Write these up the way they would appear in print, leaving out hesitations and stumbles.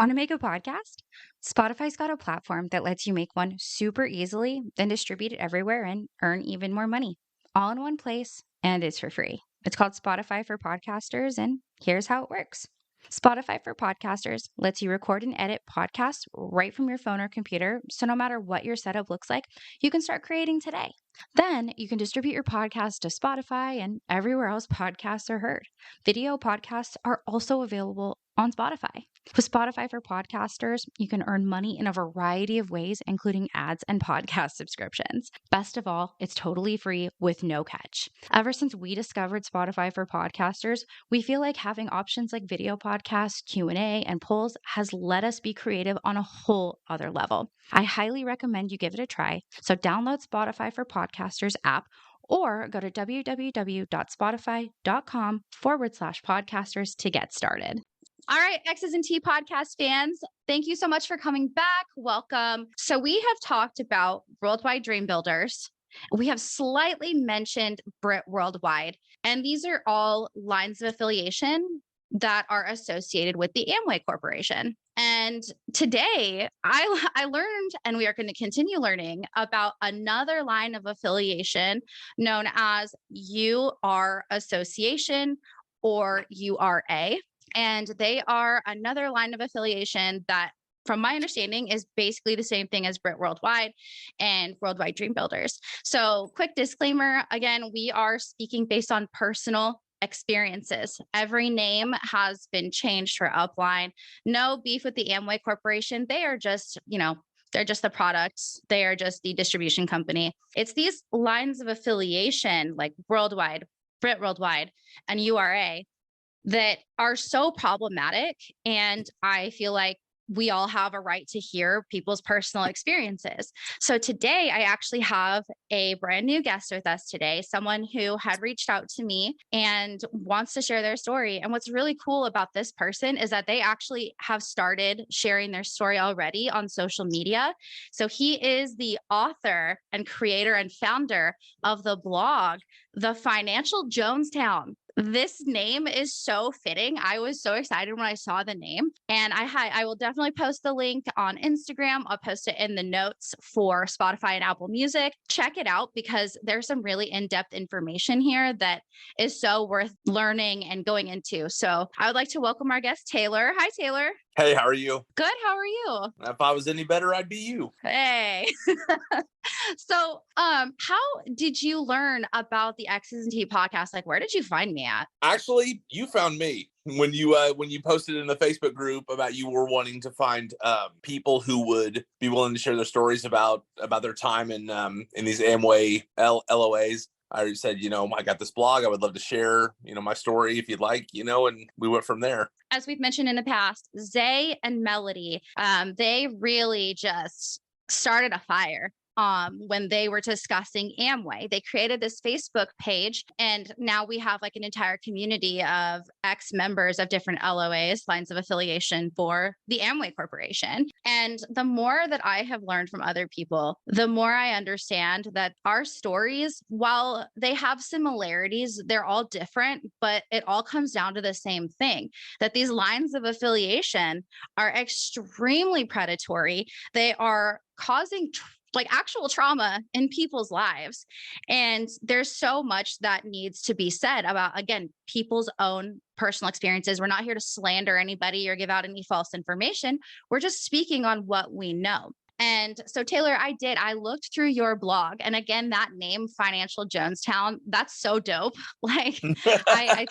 Want to make a podcast? Spotify's got a platform that lets you make one super easily, then distribute it everywhere and earn even more money. All in one place, and it's for free. It's called Spotify for Podcasters, and here's how it works. Spotify for Podcasters lets you record and edit podcasts right from your phone or computer, so no matter what your setup looks like, you can start creating today. Then you can distribute your podcast to Spotify and everywhere else podcasts are heard. Video podcasts are also available on Spotify. With Spotify for Podcasters, you can earn money in a variety of ways, including ads and podcast subscriptions. Best of all, it's totally free with no catch. Ever since we discovered Spotify for Podcasters, we feel like having options like video podcasts, Q&A, and polls has let us be creative on a whole other level. I highly recommend you give it a try. So download Spotify for Podcasters app or go to www.spotify.com/podcasters to get started. All right, X's and T podcast fans, thank you so much for coming back. Welcome. So we have talked about Worldwide Dream Builders. We have slightly mentioned Brit Worldwide, and these are all lines of affiliation that are associated with the Amway Corporation. And today I learned, and we are going to continue learning about another line of affiliation known as UR Association or URA. And they are another line of affiliation that, from my understanding, is basically the same thing as Brit Worldwide and Worldwide Dream Builders. So quick disclaimer, again, we are speaking based on personal experiences. Every name has been changed for Upline. No beef with the Amway Corporation. They are just, they're just the products. They are just the distribution company. It's these lines of affiliation like Worldwide, Brit Worldwide, and URA that are so problematic. And I feel like we all have a right to hear people's personal experiences. So today I actually have a brand new guest with us today, someone who had reached out to me and wants to share their story. And what's really cool about this person is that they actually have started sharing their story already on social media. So he is the author and creator and founder of the blog, The Financial Jonestown. This name is so fitting. I was so excited when I saw the name, and I will definitely post the link on Instagram. I'll post it in the notes for Spotify and Apple Music. Check it out because there's some really in-depth information here that is so worth learning and going into. So I would like to welcome our guest, Taylor. Hi, Taylor. Hey, how are you? Good. How are you? If I was any better, I'd be you. Hey. So, how did you learn about the X's and T podcast? Like, where did you find me at? Actually, you found me when you posted in the Facebook group about you were wanting to find people who would be willing to share their stories about their time in these Amway LOAs. I said, I got this blog. I would love to share, my story if you'd like, and we went from there. As we've mentioned in the past, Zay and Melody, they really just started a fire. When they were discussing Amway, they created this Facebook page, and now we have like an entire community of ex-members of different LOAs, lines of affiliation for the Amway Corporation. And the more that I have learned from other people, the more I understand that our stories, while they have similarities, they're all different, but it all comes down to the same thing, that these lines of affiliation are extremely predatory. They are causing actual trauma in people's lives. And there's so much that needs to be said about, again, people's own personal experiences. We're not here to slander anybody or give out any false information. We're just speaking on what we know. And so, Taylor, I looked through your blog, and again, that name, Financial Jonestown, that's so dope. I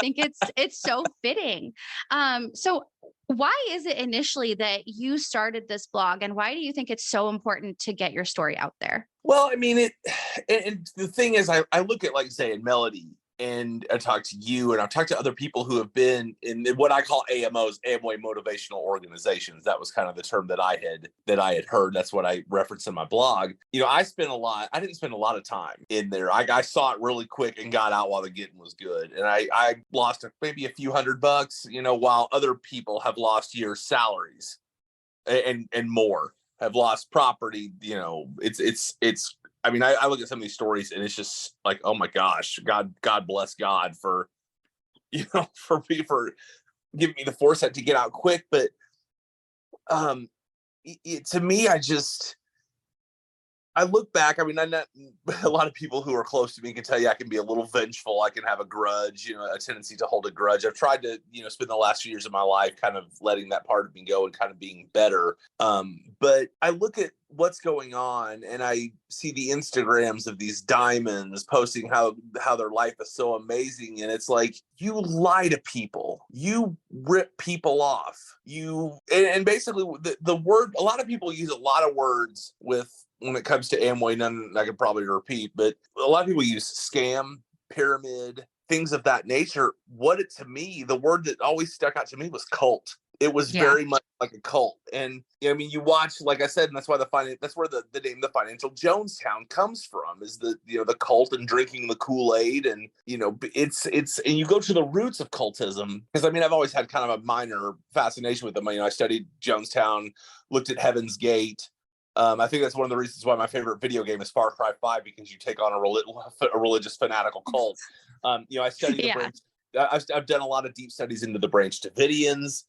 think it's so fitting. So why is it initially that you started this blog, and why do you think it's so important to get your story out there? Well, I mean, and the thing is, I look at like Zay and Melody, and I talk to you, and I've talked to other people who have been in what I call AMOs, Amway Motivational Organizations. That was kind of the term that I had heard. That's what I referenced in my blog. I didn't spend a lot of time in there. I saw it really quick and got out while the getting was good. And I lost maybe a few $100, while other people have lost years' salaries and more, have lost property. It's I mean, I look at some of these stories and it's just like, oh my gosh, God bless God for giving me the foresight to get out quick. But To me, I look back. I mean, a lot of people who are close to me can tell you I can be a little vengeful. I can have a grudge, a tendency to hold a grudge. I've tried to, spend the last few years of my life kind of letting that part of me go and kind of being better. But I look at what's going on and I see the Instagrams of these diamonds posting how their life is so amazing. And it's like, you lie to people, you rip people off, and basically the word, a lot of people use a lot of words when it comes to Amway, none I could probably repeat, but a lot of people use scam, pyramid, things of that nature. To me, the word that always stuck out to me was cult. It was very much like a cult. And you watch, like I said, and that's why that's where the name the Financial Jonestown comes from, is the cult and drinking the Kool-Aid. And it's and you go to the roots of cultism, because I've always had kind of a minor fascination with them. I studied Jonestown, looked at Heaven's Gate. I think that's one of the reasons why my favorite video game is Far Cry 5, because you take on a religious fanatical cult. I studied the branch. I've done a lot of deep studies into the Branch Davidians,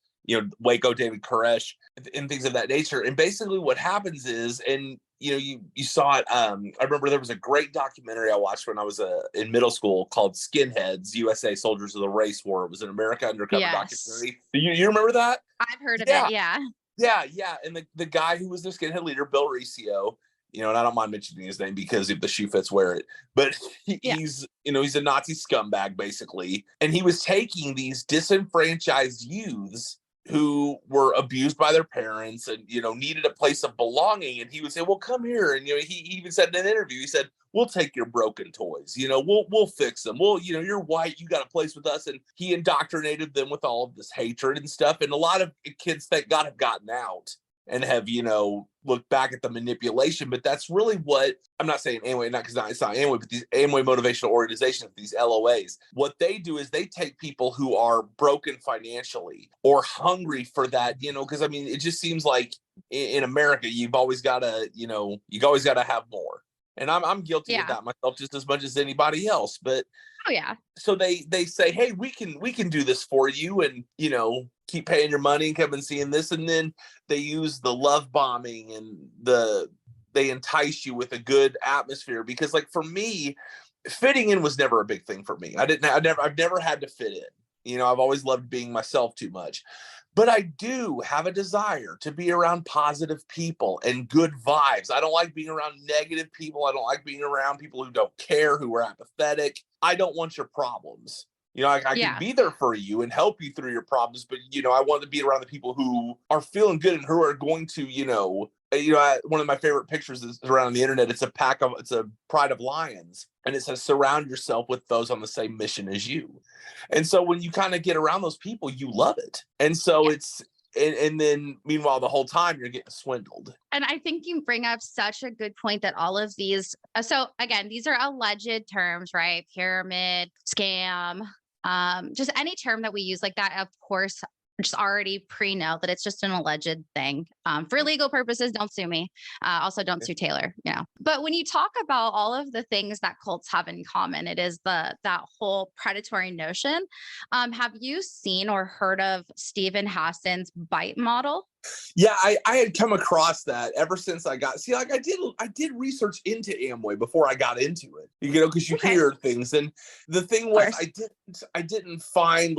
Waco David Koresh, and things of that nature. And basically what happens is, and you saw it. I remember there was a great documentary I watched when I was in middle school called Skinheads, USA Soldiers of the Race War. It was an America Undercover documentary. You remember that? I've heard of it. Yeah. Yeah. And the guy who was the skinhead leader, Bill Riccio, and I don't mind mentioning his name because if the shoe fits, wear it. But he's a Nazi scumbag, basically. And he was taking these disenfranchised youths who were abused by their parents and, needed a place of belonging. And he would say, well, come here. And, he even said in an interview, he said, we'll take your broken toys, we'll fix them. Well, you're white, you got a place with us. And he indoctrinated them with all of this hatred and stuff. And a lot of kids, thank God, have gotten out and have, looked back at the manipulation. But that's really what, I'm not saying Amway, not because it's not Amway, but these Amway motivational organizations, these LOAs, what they do is they take people who are broken financially or hungry for that, because it just seems like in America, you've always got to, have more. And I'm guilty of that myself just as much as anybody else. But so they say, hey, we can do this for you, and keep paying your money and come and seeing this. And then they use the love bombing and they entice you with a good atmosphere, because like for me, fitting in was never a big thing for me. I've never had to fit in. I've always loved being myself too much. But I do have a desire to be around positive people and good vibes. I don't like being around negative people. I don't like being around people who don't care, who are apathetic. I don't want your problems. I can be there for you and help you through your problems, but I want to be around the people who are feeling good and who are going to, one of my favorite pictures is around the internet. It's a pride of lions, and it says, surround yourself with those on the same mission as you. And so when you kind of get around those people, you love it. And so and then meanwhile, the whole time you're getting swindled. And I think you bring up such a good point that all of these, so again, these are alleged terms, right? Pyramid, scam, just any term that we use like that, of course, just already know that it's just an alleged thing. For legal purposes, don't sue me. Also, don't sue Taylor. But when you talk about all of the things that cults have in common, it is that whole predatory notion. Have you seen or heard of Stephen Hassan's BITE model? Yeah, I had come across that ever since I did research into Amway before I got into it, because you hear things. And the thing was, I didn't find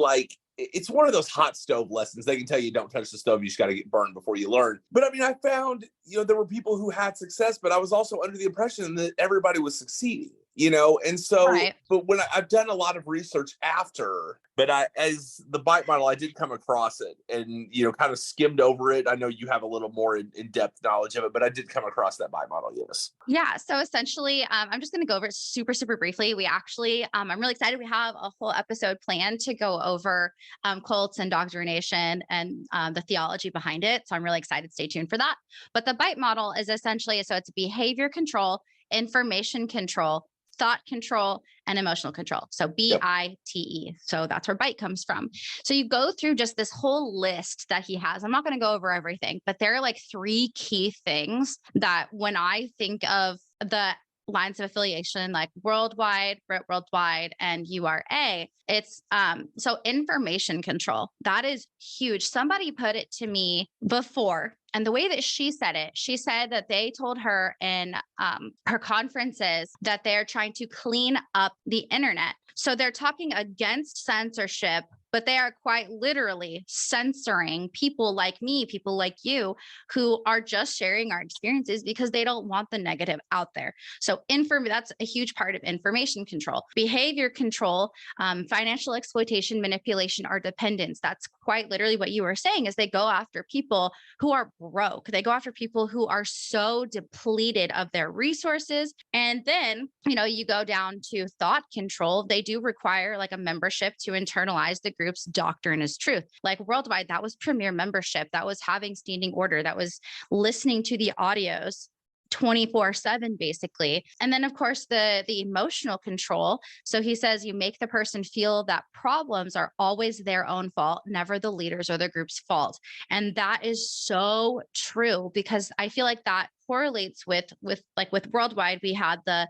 it's one of those hot stove lessons. They can tell you don't touch the stove. You just got to get burned before you learn. But I found, there were people who had success, but I was also under the impression that everybody was succeeding, and so, but when I've done a lot of research after, but as the BITE model, I did come across it and, kind of skimmed over it. I know you have a little more in-depth knowledge of it, but I did come across that BITE model. Yes. Yeah. So essentially, I'm just going to go over it super, super briefly. We actually, I'm really excited. We have a whole episode planned to go over cults and indoctrination and the theology behind it. So I'm really excited. Stay tuned for that. But the BITE model is essentially, so it's behavior control, information control, thought control, and emotional control. So BITE. So that's where BITE comes from. So you go through just this whole list that he has. I'm not going to go over everything, but there are like 3 key things that when I think of the lines of affiliation like worldwide, and URA. It's so information control. That is huge. Somebody put it to me before, and the way that she said that they told her in her conferences that they're trying to clean up the internet. So they're talking against censorship, but they are quite literally censoring people like me, people like you, who are just sharing our experiences because they don't want the negative out there. So that's a huge part of information control. Behavior control, financial exploitation, manipulation, or dependence. That's quite literally what you were saying, is they go after people who are broke. They go after people who are so depleted of their resources. And then, you go down to thought control. They do require like a membership to internalize the group's doctrine as truth. Like worldwide, that was premier membership. That was having standing order. That was listening to the audios 24/7 basically. And then of course the emotional control. So he says you make the person feel that problems are always their own fault, never the leaders or the group's fault. And that is so true, because I feel like that correlates with worldwide. We had the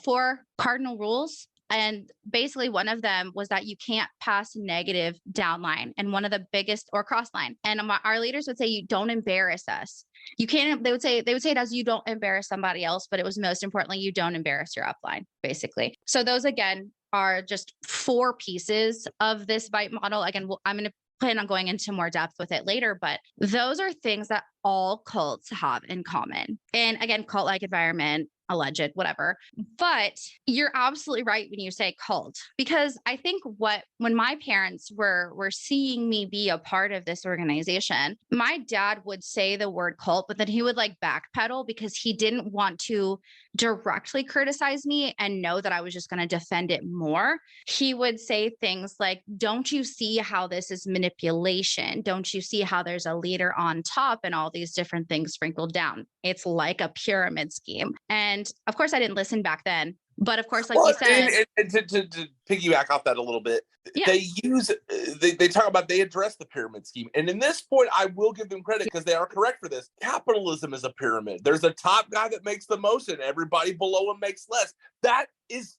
4 cardinal rules. And basically one of them was that you can't pass negative downline, and one of the biggest, or cross line. And our leaders would say, you don't embarrass us. You can't, they would say it as you don't embarrass somebody else, but it was most importantly, you don't embarrass your upline, basically. So those again are just 4 pieces of this bite model. Again, I'm going to plan on going into more depth with it later, but those are things that all cults have in common. And again, cult-like environment, alleged, whatever. But you're absolutely right when you say cult, because I think when my parents were seeing me be a part of this organization, my dad would say the word cult, but then he would like backpedal because he didn't want to directly criticize me and know that I was just going to defend it more. He would say things like, don't you see how this is manipulation? Don't you see how there's a leader on top and all these different things sprinkled down? It's like a pyramid scheme. And of course, I didn't listen back then. But of course, like you said, and to piggyback off that a little bit, yeah. they talk about, they address the pyramid scheme. And in this point, I will give them credit because they are correct for this. Capitalism is a pyramid. There's a top guy that makes the most and everybody below him makes less. That is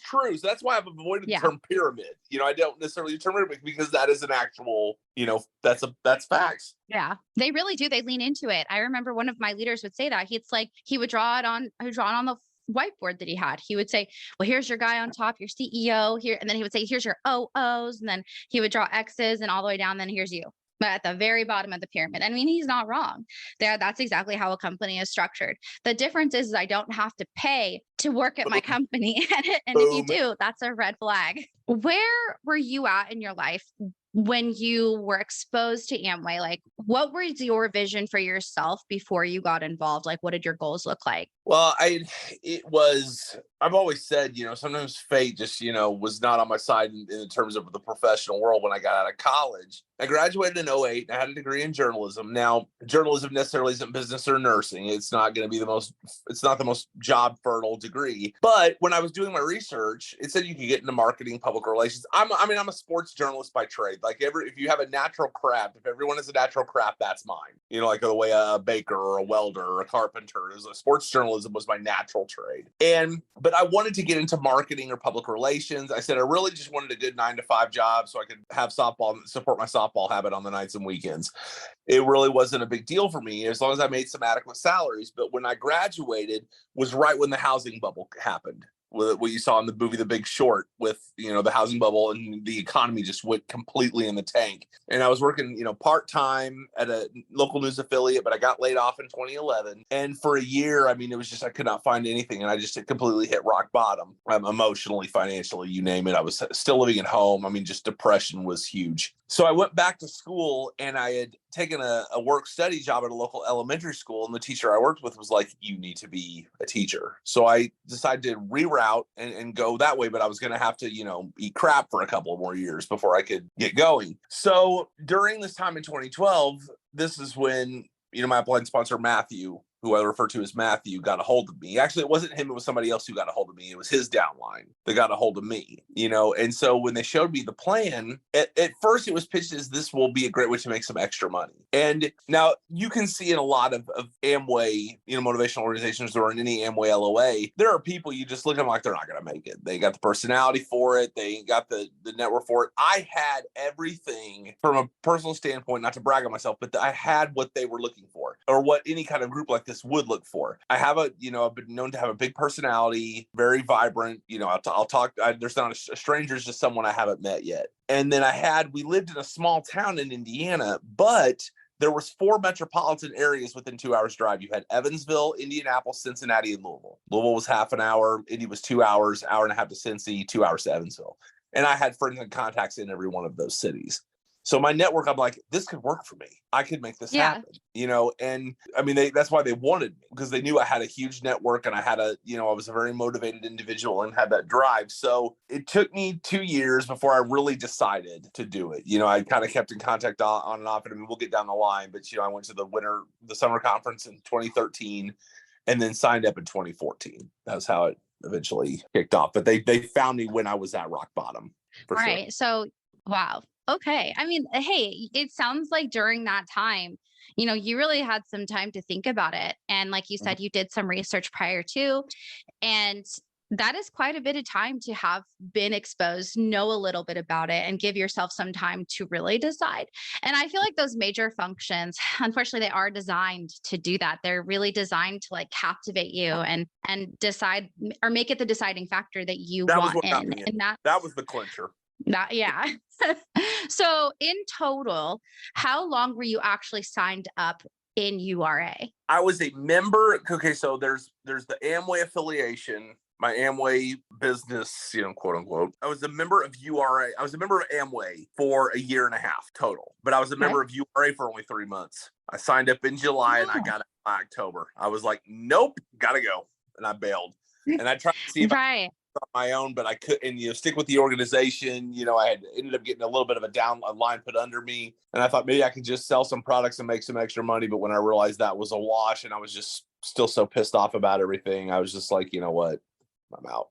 true. So that's why I've avoided the term pyramid. I don't necessarily use the term pyramid because that is an actual, that's facts. Yeah, they really do. They lean into it. I remember one of my leaders would say that. He would draw it on the whiteboard that he had. He would say, well, here's your guy on top, your CEO here. And then he would say, here's your OOs. And then he would draw X's and all the way down. Then here's you. But at the very bottom of the pyramid. I mean, he's not wrong. That's exactly how a company is structured. The difference is I don't have to pay to work at my company. And if you do, that's a red flag. Where were you at in your life when you were exposed to Amway? Like, what was your vision for yourself before you got involved? Like, what did your goals look like? Well, I've always said, sometimes fate just, was not on my side in terms of the professional world when I got out of college. I graduated in 2008 and I had a degree in journalism. Now, journalism necessarily isn't business or nursing. It's not going to be it's not the most job fertile degree. But when I was doing my research, it said you could get into marketing, public relations. I'm a sports journalist by trade. Like if you have a natural craft, if everyone has a natural craft, that's mine. Like the way a baker or a welder or a carpenter is. A sports journalism was my natural trade. But I wanted to get into marketing or public relations. I said I really just wanted a good 9-to-5 job so I could have support my softball habit on the nights and weekends. It really wasn't a big deal for me as long as I made some adequate salaries. But when I graduated was right when the housing bubble happened. What you saw in the movie The Big Short with, the housing bubble, and the economy just went completely in the tank. And I was working, part-time at a local news affiliate, but I got laid off in 2011. And for a year, it was just, I could not find anything. And I just completely hit rock bottom, emotionally, financially, you name it. I was still living at home. Just depression was huge. So I went back to school and I had taken a work study job at a local elementary school. And the teacher I worked with was like, you need to be a teacher. So I decided to reroute and go that way. But I was going to have to, eat crap for a couple of more years before I could get going. So during this time in 2012, this is when, my upline sponsor, Matthew, who I refer to as Matthew, got a hold of me. Actually, it wasn't him. It was somebody else who got a hold of me. It was his downline that got a hold of me, And so when they showed me the plan, at first it was pitched as this will be a great way to make some extra money. And now you can see in a lot of Amway, motivational organizations or in any Amway LOA, there are people you just look at them like they're not going to make it. They got the personality for it. They got the network for it. I had everything from a personal standpoint, not to brag on myself, but I had what they were looking for, or what any kind of group like this would look for. I have I've been known to have a big personality, very vibrant. I'll talk. There's not a stranger, it's just someone I haven't met yet. And then we lived in a small town in Indiana, but there was 4 metropolitan areas within 2 hours drive. You had Evansville, Indianapolis, Cincinnati, and Louisville. Louisville was half an hour. Indy was 2 hours, hour and a half to Cincy, 2 hours to Evansville. And I had friends and contacts in every one of those cities. So my network, I'm like, this could work for me. I could make this happen, and I mean, that's why they wanted me, because they knew I had a huge network and I had I was a very motivated individual and had that drive. So it took me 2 years before I really decided to do it. I kind of kept in contact on and off, and I mean, we'll get down the line, but, I went to the summer conference in 2013 and then signed up in 2014. That's how it eventually kicked off. But they found me when I was at rock bottom. For right. Sure. So, wow. Okay. I mean, hey, it sounds like during that time, you really had some time to think about it. And like you said, you did some research prior to, and that is quite a bit of time to have been exposed, know a little bit about it, and give yourself some time to really decide. And I feel like those major functions, unfortunately, they are designed to do that. They're really designed to like captivate you and decide, or make it the deciding factor that you want in. And that was the clincher. Yeah. So in total, how long were you actually signed up in URA? I was a member. Okay, so there's the Amway affiliation, my Amway business, quote unquote. I was a member of URA. I was a member of Amway for a year and a half total, but I was a member of URA for only 3 months. I signed up in July and I got it in October. I was like, nope, gotta go. And I bailed. And I tried to see if I on my own, but I couldn't, stick with the organization. I had ended up getting a little bit of a line put under me, and I thought maybe I could just sell some products and make some extra money. But when I realized that was a wash, and I was just still so pissed off about everything, I was just like, you know what, I'm out.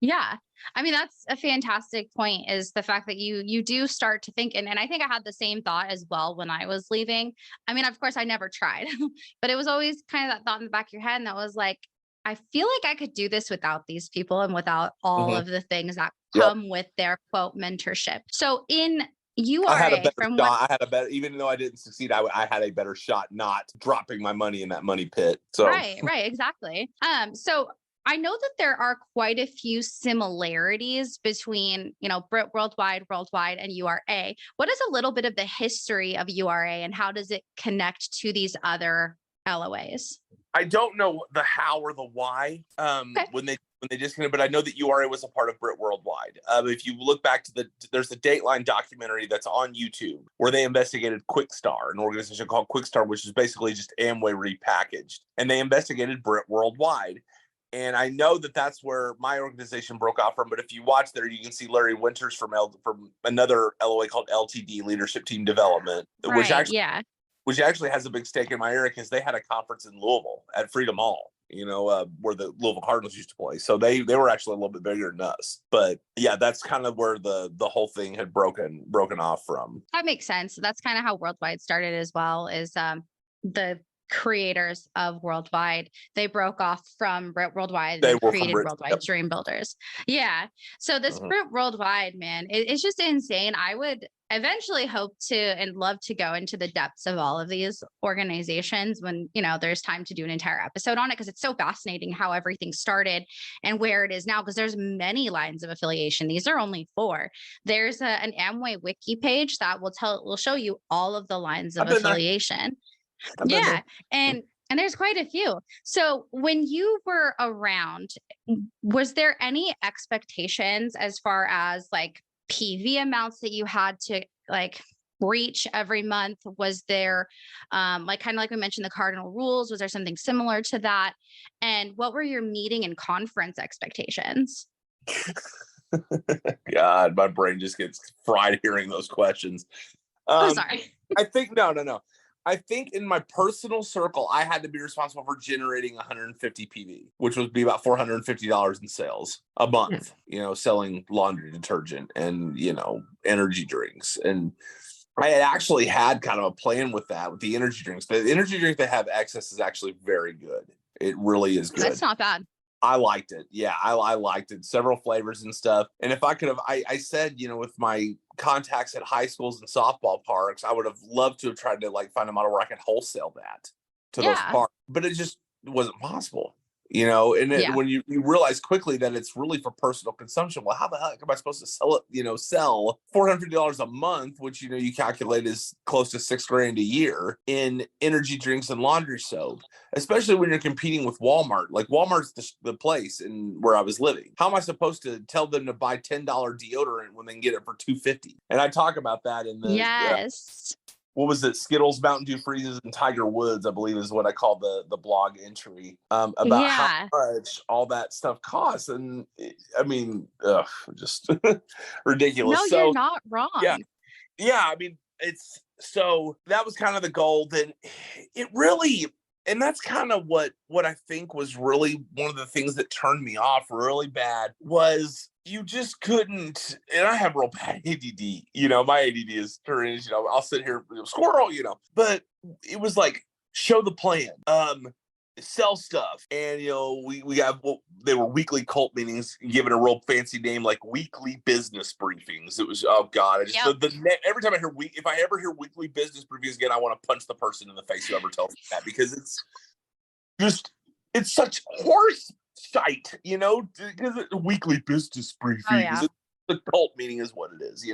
Yeah. I mean, that's a fantastic point, is the fact that you do start to think, and I think I had the same thought as well when I was leaving. I mean, of course I never tried, but it was always kind of that thought in the back of your head. And that was like, I feel like I could do this without these people and without all of the things that come with their quote mentorship. So in URA, I had a better shot. I had a better, even though I didn't succeed, I had a better shot not dropping my money in that money pit. So right, exactly. So I know that there are quite a few similarities between, Brit Worldwide, and URA. What is a little bit of the history of URA and how does it connect to these other LOAs? I don't know the how or the why when they disconnected, but I know that URA was a part of Brit Worldwide. If you look back to there's a Dateline documentary that's on YouTube where they investigated Quickstar, an organization called Quickstar, which is basically just Amway repackaged, and they investigated Brit Worldwide. And I know that that's where my organization broke off from. But if you watch there, you can see Larry Winters from another LOA called LTD, Leadership Team Development, which actually has a big stake in my area, because they had a conference in Louisville at Freedom Hall, where the Louisville Cardinals used to play. So they were actually a little bit bigger than us. But yeah, that's kind of where the whole thing had broken off from. That makes sense. That's kind of how Worldwide started as well, is the creators of Worldwide, they broke off from Brit Worldwide and created Worldwide Dream Builders. Yeah. So this Brit Worldwide, man, it's just insane. I would eventually hope to and love to go into the depths of all of these organizations when, there's time to do an entire episode on it, because it's so fascinating how everything started and where it is now, because there's many lines of affiliation. These are only 4. There's an Amway wiki page that will show you all of the lines of affiliation. Yeah. And there's quite a few. So when you were around, was there any expectations as far as like PV amounts that you had to like reach every month? Was there like kind of like we mentioned the cardinal rules? Was there something similar to that? And what were your meeting and conference expectations? God, my brain just gets fried hearing those questions. Sorry. I think no. I think in my personal circle, I had to be responsible for generating 150 PV, which would be about $450 in sales a month, selling laundry detergent and, energy drinks. And I had actually had kind of a plan with that, with the energy drinks. The energy drink that have excess is actually very good. It really is good. That's not bad. I liked it. Yeah, I liked it. Several flavors and stuff. And if I could have, I said, with my contacts at high schools and softball parks, I would have loved to have tried to find a model where I could wholesale that to those parks, but it just wasn't possible. And when you realize quickly that it's really for personal consumption, well, how the heck am I supposed to sell it, sell $450 a month, which, you calculate is close to $6,000 a year in energy drinks and laundry soap, especially when you're competing with Walmart. Like Walmart's the place where I was living. How am I supposed to tell them to buy $10 deodorant when they can get it for $2.50? And I talk about that in the, what was it? Skittles, Mountain Dew freezes, and Tiger Woods, I believe is what I call the blog entry about how much all that stuff costs. And I mean, just ridiculous. No, you're not wrong. Yeah. I mean, so that was kind of the goal. Then it really, and that's kind of what I think was really one of the things that turned me off really bad was you just couldn't, and I have real bad ADD, my ADD is turned, I'll sit here, squirrel, but it was like, show the plan, sell stuff. And, we got, they were weekly cult meetings, given a real fancy name, like weekly business briefings. It was, oh God, every time I hear if I ever hear weekly business briefings again, I want to punch the person in the face who ever tells me that, because it's such horse shite, because weekly business briefings. Oh, yeah. The cult meeting is what it is,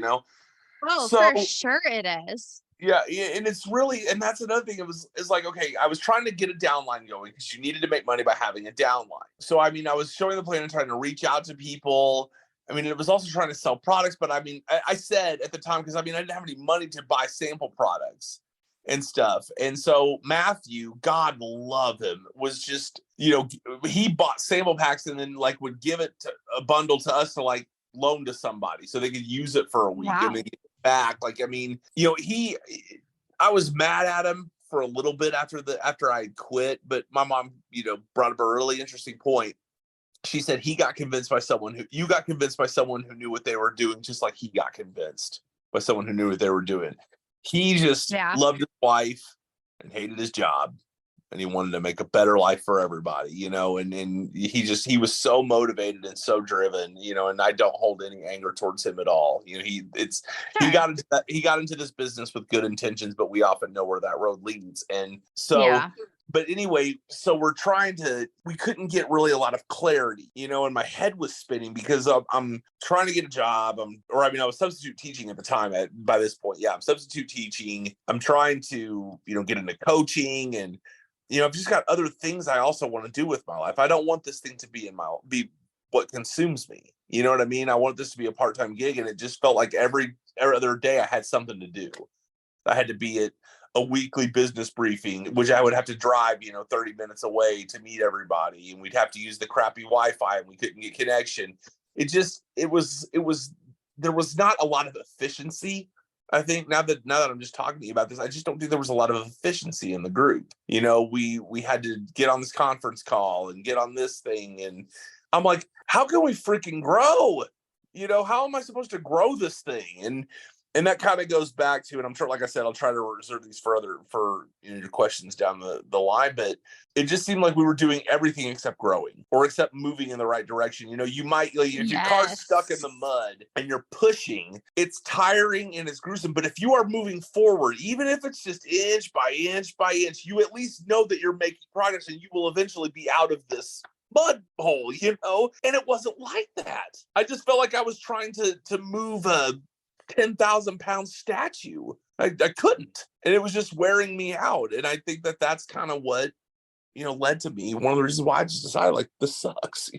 Oh, so, for sure it is. Yeah, and it's really, and that's another thing. It's like, okay, I was trying to get a downline going because you needed to make money by having a downline. So, I mean, I was showing the plan and trying to reach out to people. I mean, it was also trying to sell products, but I mean, I said at the time, because I didn't have any money to buy sample products and stuff. And so Matthew, God love him, was just, he bought sample packs and then would give it to a bundle to us to loan to somebody so they could use it for a week and then get it back. I was mad at him for a little bit after I quit, but my mom, brought up a really interesting point. She said you got convinced by someone who knew what they were doing, just like he got convinced by someone who knew what they were doing. He just loved his wife and hated his job, and he wanted to make a better life for everybody, and he was so motivated and so driven, and I don't hold any anger towards him at all. He got into this business with good intentions, but we often know where that road leads. And so, but anyway, so we couldn't get really a lot of clarity, and my head was spinning because I'm trying to get a job. I was substitute teaching at the time. By this point, I'm substitute teaching. I'm trying to, get into coaching, and I've just got other things I also want to do with my life. I don't want this thing to be what consumes me. You know what I mean? I want this to be a part-time gig, and it just felt like every other day I had something to do. I had to be at a weekly business briefing, which I would have to drive, 30 minutes away to meet everybody, and we'd have to use the crappy Wi-Fi, and we couldn't get connection. There was not a lot of efficiency. I think now that I'm just talking to you about this, I just don't think there was a lot of efficiency in the group. We had to get on this conference call and get on this thing, and I'm like, how can we freaking grow? How am I supposed to grow this thing? And that kind of goes back to, and I'm sure, like I said, I'll try to reserve these for your questions down the line, but it just seemed like we were doing everything except growing or except moving in the right direction. You might, if your car's stuck in the mud and you're pushing, it's tiring and it's gruesome. But if you are moving forward, even if it's just inch by inch by inch, you at least know that you're making progress and you will eventually be out of this mud hole, and it wasn't like that. I just felt like I was trying to move a 10,000 pound statue. I couldn't, and it was just wearing me out. And I think that's kind of what led to me, one of the reasons why I just decided this sucks.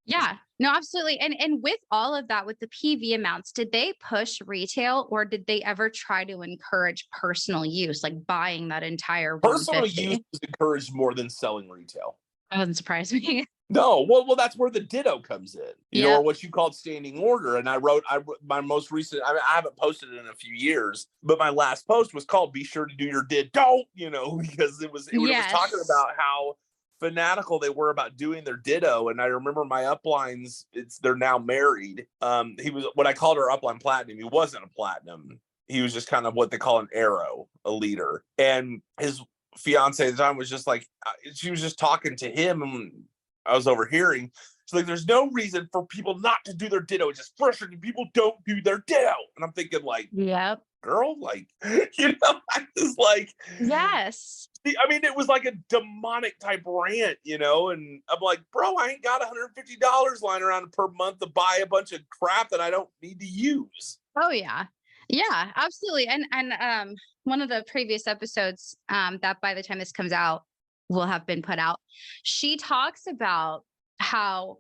Yeah, no, absolutely. And with all of that, with the PV amounts, did they push retail, or did they ever try to encourage personal use, like buying that entire personal use was encouraged more than selling retail? That doesn't surprise me. No, well, that's where the ditto comes in, you know, or Yep. what you called standing order. And I wrote my most recent, I haven't posted it in a few years, but my last post was called "Be sure to do your ditto," you know, because it was talking Yes. about how fanatical they were about doing their ditto. And I remember my uplines, they're now married. He was what I called her upline platinum. He wasn't a platinum. He was just kind of what they call an arrow, a leader. And his fiance at the time was just like, she was just talking to him, and I was overhearing. So like, there's no reason for people not to do their ditto. It's just frustrating. People don't do their ditto. And I'm thinking like, Yep. girl, like, you know, I was like, Yes. I mean, it was like a demonic type rant, you know, and I'm like, bro, I ain't got $150 lying around per month to buy a bunch of crap that I don't need to use. Oh yeah. Yeah, absolutely. And one of the previous episodes that by the time this comes out will have been put out, she talks about how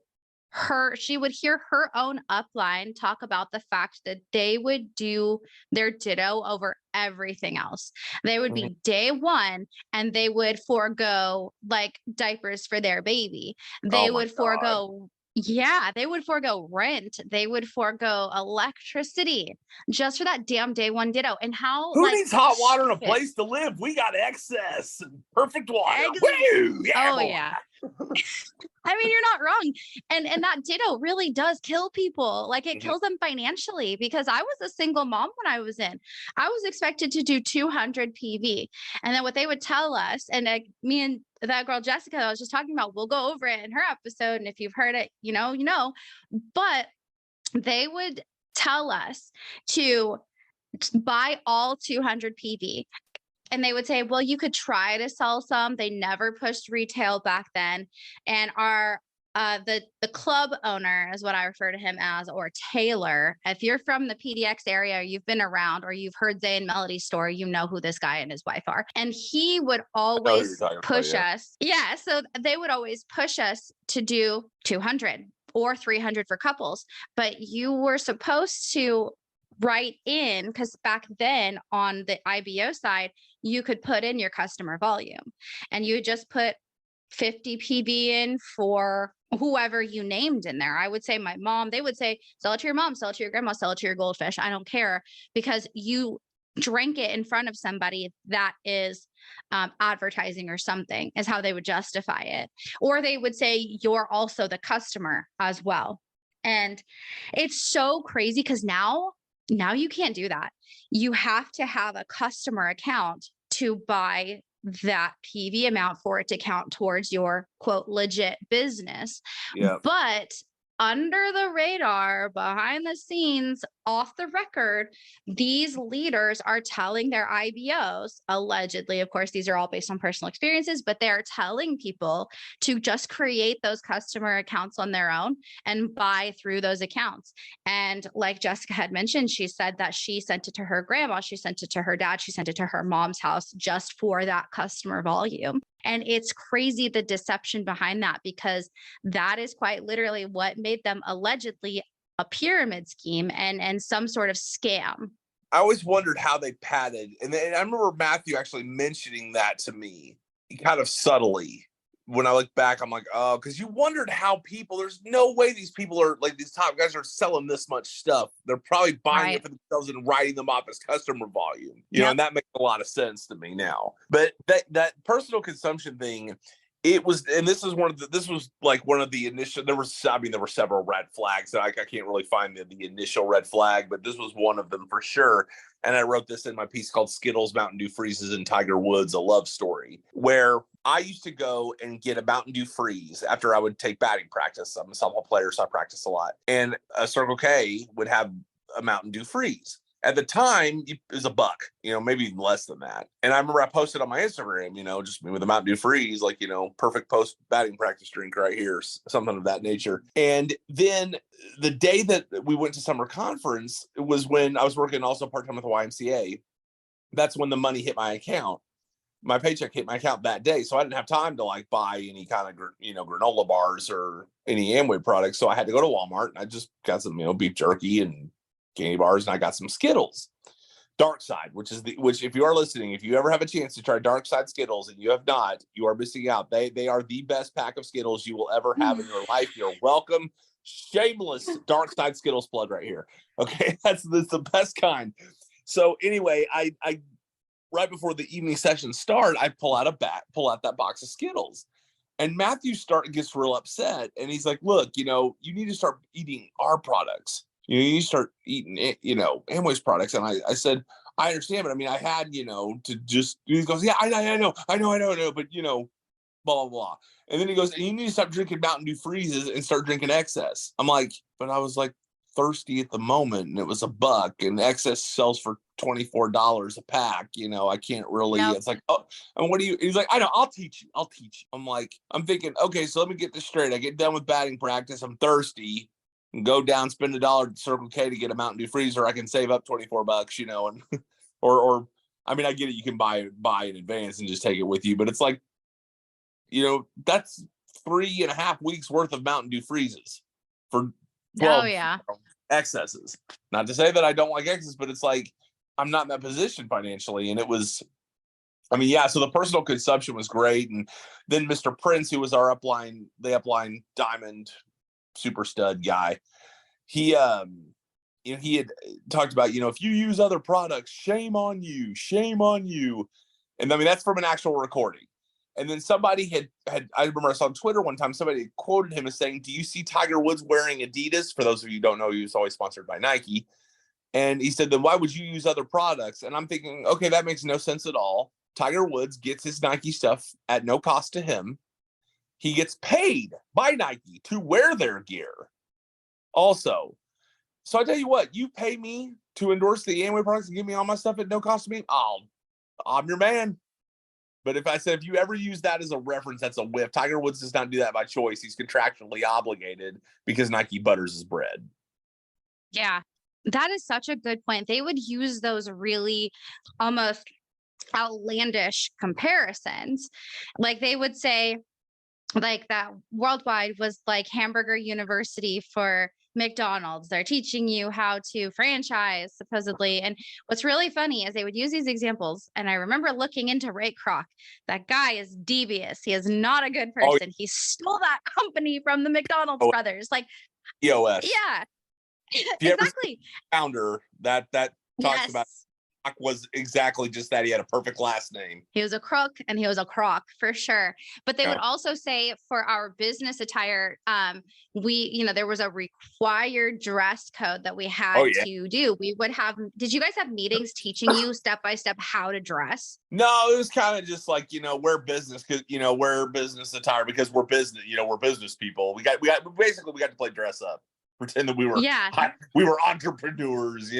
she would hear her own upline talk about the fact that they would do their ditto over everything else. They would Mhm. be day one and they would forego like diapers for their baby. Oh They my would God. forego they would forego rent. They would forego electricity just for that damn day one ditto. And how Who like needs hot water and a stupid. place to live? We got excess and perfect water. Ex- Woo! Yeah, oh boy. yeah. I mean, you're not wrong. And that ditto really does kill people. Like it Mhm. kills them financially because I was a single mom when I was in. I was expected to do 200 PV. And then what they would tell us, and me and that girl Jessica I was just talking about, we'll go over it in her episode. And if you've heard it, you know. But they would tell us to buy all 200 PV. And they would say, well, you could try to sell some. They never pushed retail back then. And our the club owner is what I refer to him as, or Taylor. If you're from the PDX area, or you've been around, or you've heard Zay and Melody's story, you know who this guy and his wife are. And he would I know who you're always talking about, push yeah. us. Yeah. So they would always push us to do 200 or 300 for couples. But you were supposed to write in, because back then on the IBO side, you could put in your customer volume and you just put 50 PV in for whoever you named in there. I would say my mom, they would say, sell it to your mom, sell it to your grandma, sell it to your goldfish. I don't care, because you drank it in front of somebody that is advertising or something, is how they would justify it. Or they would say, you're also the customer as well. And it's so crazy because now you can't do that. You have to have a customer account to buy that PV amount for it to count towards your quote legit business. Yeah. But under the radar, behind the scenes, off the record, these leaders are telling their IBOs, allegedly, of course, these are all based on personal experiences, but they're telling people to just create those customer accounts on their own and buy through those accounts. And like Jessica had mentioned, she said that she sent it to her grandma, she sent it to her dad, she sent it to her mom's house just for that customer volume. And it's crazy the deception behind that, because that is quite literally what made them allegedly a pyramid scheme and some sort of scam. I always wondered how they padded. And I remember Matthew actually mentioning that to me kind of subtly. When I look back, I'm like, oh, because you wondered how people, there's no way these people are like, these top guys are selling this much stuff. They're probably buying it for themselves and writing them off as customer volume, you know, and that makes a lot of sense to me now. But that personal consumption thing, it was, and this was like one of the initial, there were several red flags that I can't really find the initial red flag, but this was one of them for sure. And I wrote this in my piece called Skittles, Mountain Dew Freezes, and Tiger Woods, a Love Story, where I used to go and get a Mountain Dew Freeze after I would take batting practice. I'm a softball player, so I practice a lot. And a Circle K would have a Mountain Dew Freeze. At the time, it was $1, you know, maybe less than that. And I remember I posted on my Instagram, you know, just me with a Mountain Dew Freeze, like, you know, perfect post batting practice drink right here, something of that nature. And then the day that we went to summer conference, it was when I was working also part-time with the YMCA. That's when the money hit my account. My paycheck hit my account that day. So I didn't have time to like buy any kind of, you know, granola bars or any Amway products. So I had to go to Walmart and I just got some, you know, beef jerky and candy bars, and I got some Skittles. Dark Side, which if you are listening, if you ever have a chance to try Dark Side Skittles and you have not, you are missing out. They are the best pack of Skittles you will ever have in your life. You're welcome. Shameless Dark Side Skittles plug right here. Okay, that's the best kind. So anyway, I right before the evening session start, I pull out that box of Skittles. And Matthew gets real upset, and he's like, "Look, you need to start eating our products. You need to start eating, Amway's products." And I said, "I understand, but I mean, I had, to just." He goes, "Yeah, I know, but blah blah blah." And then he goes, "And you need to stop drinking Mountain Dew freezes and start drinking excess." I'm like, "But I was like thirsty at the moment, and it was $1, and excess sells for $24 a pack. I can't really." Nope. It's like, "Oh, and what do you?" He's like, "I know, I'll teach you. I'm thinking, okay, so let me get this straight. I get done with batting practice. I'm thirsty, and go down, spend $1 at Circle K to get a Mountain Dew freezer. I can save up $24, and or I mean, I get it. You can buy in advance and just take it with you, but it's like, that's 3.5 weeks worth of Mountain Dew freezes for 12 excesses. Not to say that I don't like excess, but it's like, I'm not in that position financially. And it was, so the personal consumption was great. And then Mr. Prince, who was the upline diamond super stud guy, he had talked about, if you use other products, shame on you. And that's from an actual recording. And then somebody had I remember I saw on Twitter one time, somebody quoted him as saying, "Do you see Tiger Woods wearing Adidas?" For those of you who don't know, he was always sponsored by Nike. And he said, "Then why would you use other products?" And I'm thinking, okay, that makes no sense at all. Tiger Woods gets his Nike stuff at no cost to him. He gets paid by Nike to wear their gear also. So I tell you what, you pay me to endorse the Amway products and give me all my stuff at no cost to me, I'm your man. But if you ever use that as a reference, that's a whiff. Tiger Woods does not do that by choice. He's contractually obligated because Nike butters his bread. Yeah, that is such a good point. They would use those really almost outlandish comparisons. Like they would say, like that Worldwide was like Hamburger University for McDonald's. They're teaching you how to franchise, supposedly. And what's really funny is they would use these examples. And I remember looking into Ray Kroc. That guy is devious. He is not a good person. He stole that company from the McDonald's brothers. Like, EOS. Yeah, exactly. Founder that talks about was exactly just that. He had a perfect last name. He was a crook and he was a croc for sure. But they would also say for our business attire, there was a required dress code that we had to do. We would have, did you guys have meetings teaching you step by step how to dress? No, it was kind of just like, wear business attire because we're business people. We got to play dress up, pretend that we were entrepreneurs,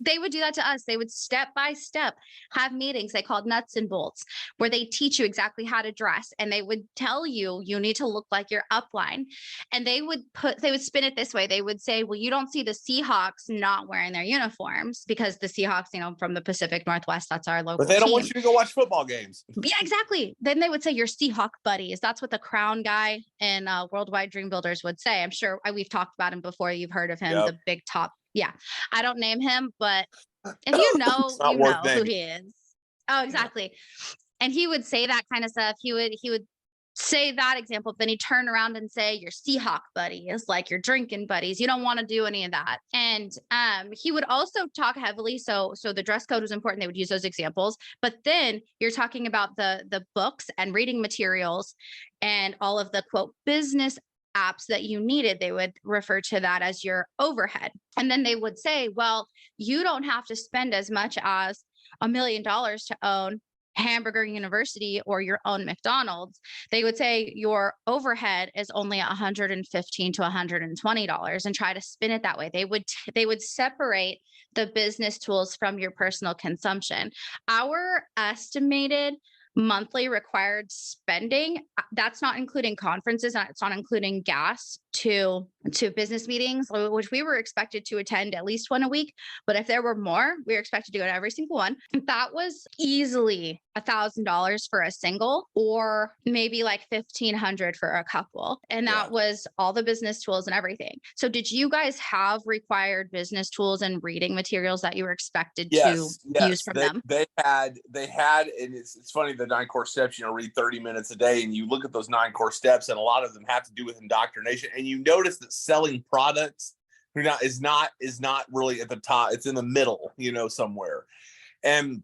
They would do that to us. They would step by step have meetings they called nuts and bolts, where they teach you exactly how to dress. And they would tell you, you need to look like your upline. And they would spin it this way. They would say, well, you don't see the Seahawks not wearing their uniforms because the Seahawks, from the Pacific Northwest, that's our local But they don't team. want you to go watch football games. Yeah, exactly. Then they would say your Seahawk buddies. That's what the crown guy in Worldwide Dream Builders would say. I'm sure we've talked about him before. You've heard of him, the big top. Yeah, I don't name him, but if you know, you know who he is. Oh, exactly. And he would say that kind of stuff. He would say that example, then he'd turn around and say your Seahawk buddy is like your drinking buddies. You don't want to do any of that. And he would also talk heavily. So the dress code was important. They would use those examples. But then you're talking about the books and reading materials and all of the quote business apps that you needed. They would refer to that as your overhead. And then they would say, well, you don't have to spend as much as $1 million to own Hamburger University or your own McDonald's. They would say your overhead is only $115 to $120 and try to spin it that way. They would separate the business tools from your personal consumption. Our estimated monthly required spending, that's not including conferences, and it's not including gas, to business meetings, which we were expected to attend at least one a week. But if there were more, we were expected to go to every single one. That was easily $1,000 for a single, or maybe like 1,500 for a couple. And that was all the business tools and everything. So did you guys have required business tools and reading materials that you were expected to use from them? They had, and it's funny, the 9 core steps, read 30 minutes a day, and you look at those 9 core steps, and a lot of them have to do with indoctrination. And you notice that selling products is not really at the top. It's in the middle, somewhere. And,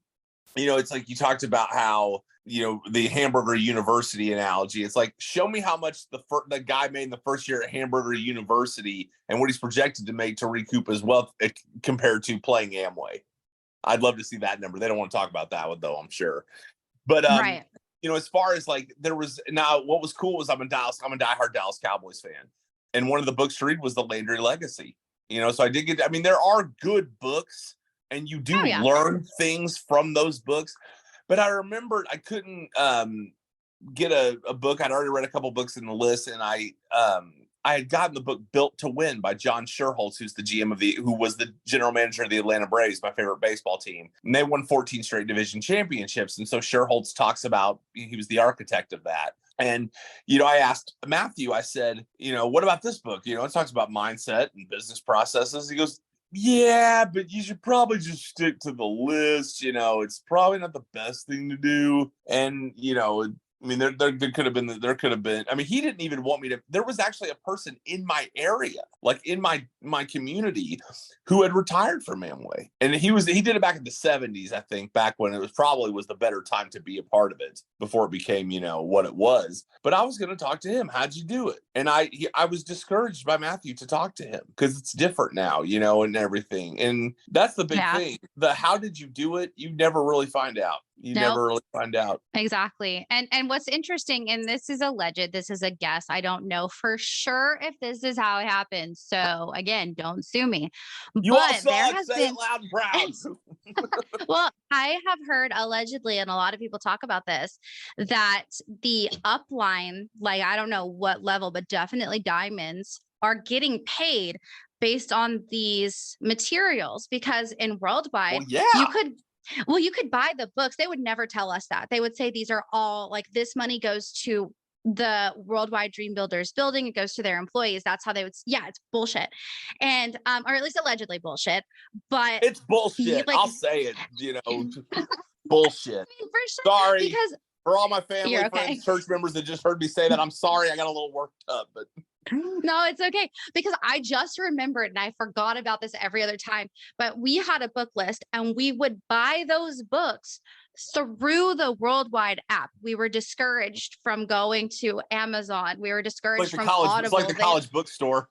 it's like you talked about how, the hamburger university analogy. It's like, show me how much the guy made in the first year at Hamburger University and what he's projected to make to recoup his wealth compared to playing Amway. I'd love to see that number. They don't want to talk about that one though, I'm sure. But, right. As far as like, what was cool was I'm a diehard Dallas Cowboys fan. And one of the books to read was The Landry Legacy, so I did there are good books and you do learn things from those books. But I remembered I couldn't get a book. I'd already read a couple books in the list, and I had gotten the book Built to Win by John Sherholtz, who's the GM who was the general manager of the Atlanta Braves, my favorite baseball team. And they won 14 straight division championships. And so Sherholtz talks about, he was the architect of that. And, I asked Matthew, I said, what about this book? It talks about mindset and business processes. He goes, yeah, but you should probably just stick to the list. It's probably not the best thing to do. And, there could have been, he didn't even want me to, there was actually a person in my area, like in my community, who had retired from Amway. And he did it back in the 70s, I think, back when it was the better time to be a part of it before it became, what it was. But I was going to talk to him. How'd you do it? And I was discouraged by Matthew to talk to him because it's different now, and everything. And that's the big thing. How did you do it? You never really find out. Never really find out. Exactly. And what's interesting, and this is alleged, this is a guess. I don't know for sure if this is how it happened. So again, don't sue me. You all saw it, say it loud and proud. Well, I have heard allegedly, and a lot of people talk about this, that the upline, like I don't know what level, but definitely diamonds, are getting paid based on these materials, because in Worldwide, you could buy the books. They would never tell us that. They would say these are all like, this money goes to the Worldwide Dream Builders building. It goes to their employees. That's how they would. Yeah, it's bullshit. And, or at least allegedly bullshit, but it's bullshit. I'll say it, bullshit. For sure, sorry. Because for all my family, friends, church members that just heard me say that, I'm sorry. I got a little worked up, but no, it's okay, because I just remembered, and I forgot about this every other time, but we had a book list and we would buy those books through the Worldwide app. We were discouraged from going to Amazon. We were discouraged from Audible. It's like the college bookstore.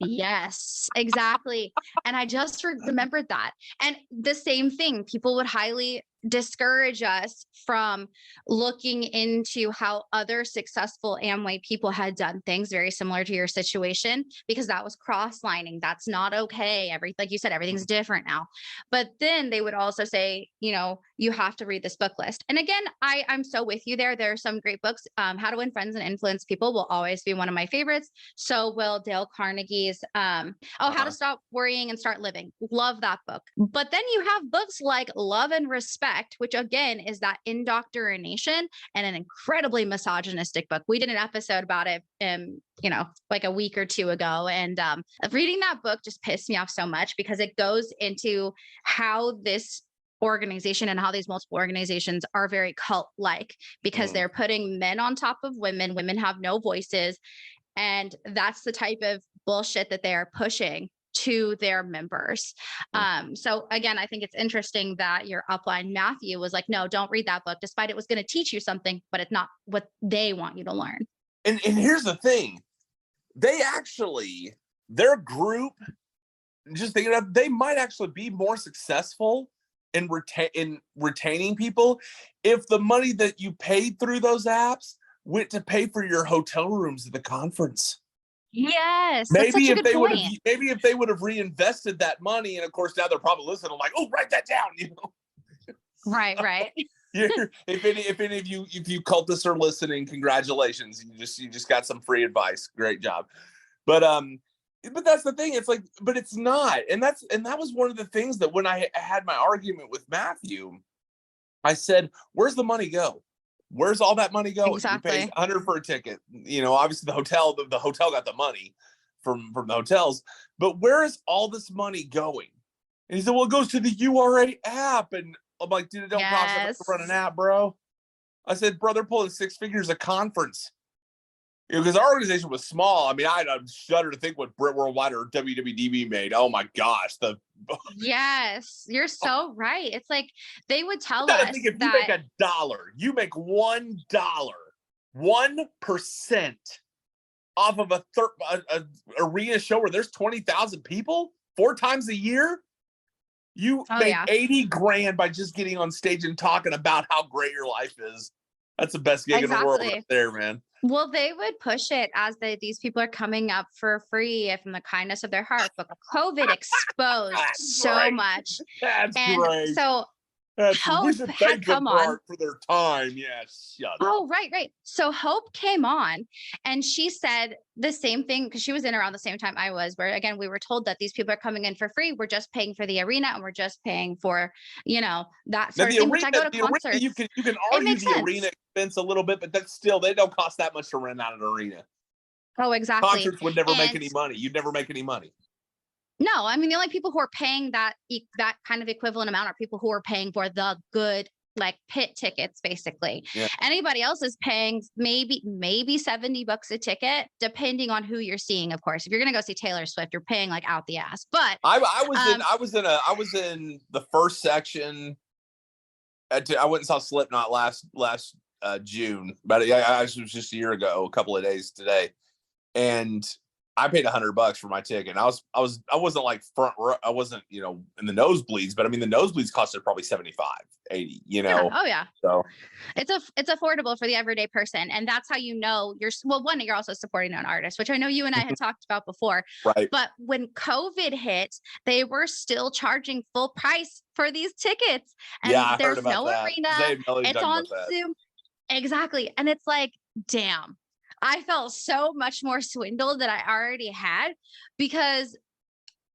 Yes, exactly. And I just remembered that. And the same thing, people would highly discourage us from looking into how other successful Amway people had done things very similar to your situation, because that was cross-lining. That's not okay. Like you said, everything's different now. But then they would also say, you have to read this book list. And again, I'm so with you there. There are some great books. How to Win Friends and Influence People will always be one of my favorites. So will Dale Carnegie's How to Stop Worrying and Start Living. Love that book. But then you have books like Love and Respect, which again is that indoctrination and an incredibly misogynistic book. We did an episode about it, like a week or two ago. And reading that book just pissed me off so much, because it goes into how this organization and how these multiple organizations are very cult-like, because they're putting men on top of women. Women have no voices. And that's the type of bullshit that they are pushing to their members. So again, I think it's interesting that your upline Matthew was like, no, don't read that book, despite it was going to teach you something, but it's not what they want you to learn. And here's the thing. Their group, just thinking of, they might actually be more successful in retaining people if the money that you paid through those apps went to pay for your hotel rooms at the conference. Yes. Maybe if they would have reinvested that money, and of course now they're probably listening, like, oh, write that down, Right. If any of you cultists are listening, congratulations. You just got some free advice. Great job. But that's the thing. It's like, but it's not. And that was one of the things that when I had my argument with Matthew, I said, where's the money go? Where's all that money going? You're paying Exactly. $100 for a ticket. Obviously the hotel got the money from the hotels, but where is all this money going? And he said, well, it goes to the URA app. And I'm like, dude, it don't cost enough to run an app, bro. I said, bro, they're pulling 6 figures a conference. Because our organization was small. I mean, I shudder to think what Brit Worldwide or WWDB made. Oh my gosh. Yes, you're so right. It's like they would tell I us think if that you make $1, you make $1, 1% off of a arena show where there's 20,000 people 4 times a year. You make 80 grand by just getting on stage and talking about how great your life is. That's the best gig in the world right there, man. Well, they would push it as these people are coming up for free from the kindness of their heart, but COVID exposed so much. That's great. So we should thank them for their time. Yeah, shut up. Oh, right. So Hope came on and she said the same thing because she was in around the same time I was, where again, we were told that these people are coming in for free. We're just paying for the arena and we're just paying for, that sort of thing, which I go to concerts. You can argue the arena expense a little bit, but that's still, they don't cost that much to rent out an arena. Oh, exactly. Concerts would never make any money. You'd never make any money. No, I mean, the only people who are paying that kind of equivalent amount are people who are paying for the good, like pit tickets, basically. Yeah. Anybody else is paying maybe $70 a ticket, depending on who you're seeing. Of course, if you're going to go see Taylor Swift, you're paying like out the ass. But I was in the first section. I went and saw Slipknot last June, but I was just a year ago, a couple of days today, and I paid $100 for my ticket. And I wasn't like front row. I wasn't, in the nosebleeds, but I mean, the nosebleeds costed probably 75, 80, Yeah. Oh yeah. So it's affordable for the everyday person. And that's how you're also supporting an artist, which I know you and I had talked about before. Right. But when COVID hit, they were still charging full price for these tickets. And yeah, there's heard about no that. arena. It's on Zoom. Exactly. And it's like, damn. I felt so much more swindled than I already had because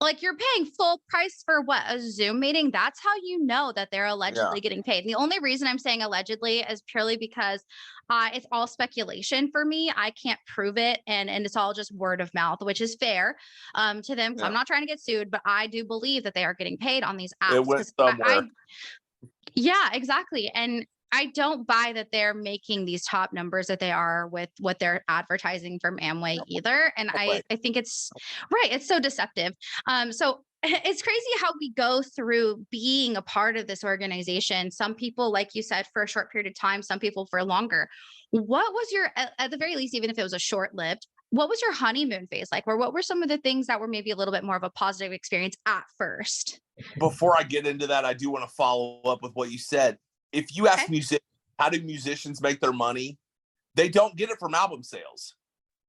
like you're paying full price for a Zoom meeting. That's how you know that they're allegedly getting paid. And the only reason I'm saying allegedly is purely because it's all speculation for me. I can't prove it. And it's all just word of mouth, which is fair to them. I'm not trying to get sued, but I do believe that they are getting paid on these apps. It went somewhere. Yeah, exactly. And I don't buy that they're making these top numbers that they are with what they're advertising from Amway either. And I think it's right. It's so deceptive. So it's crazy how we go through being a part of this organization. Some people, like you said, for a short period of time, some people for longer. What was at the very least, even if it was a short-lived, what was your honeymoon phase like? Or what were some of the things that were maybe a little bit more of a positive experience at first? Before I get into that, I do want to follow up with what you said. If you ask musicians, how do musicians make their money? They don't get it from album sales.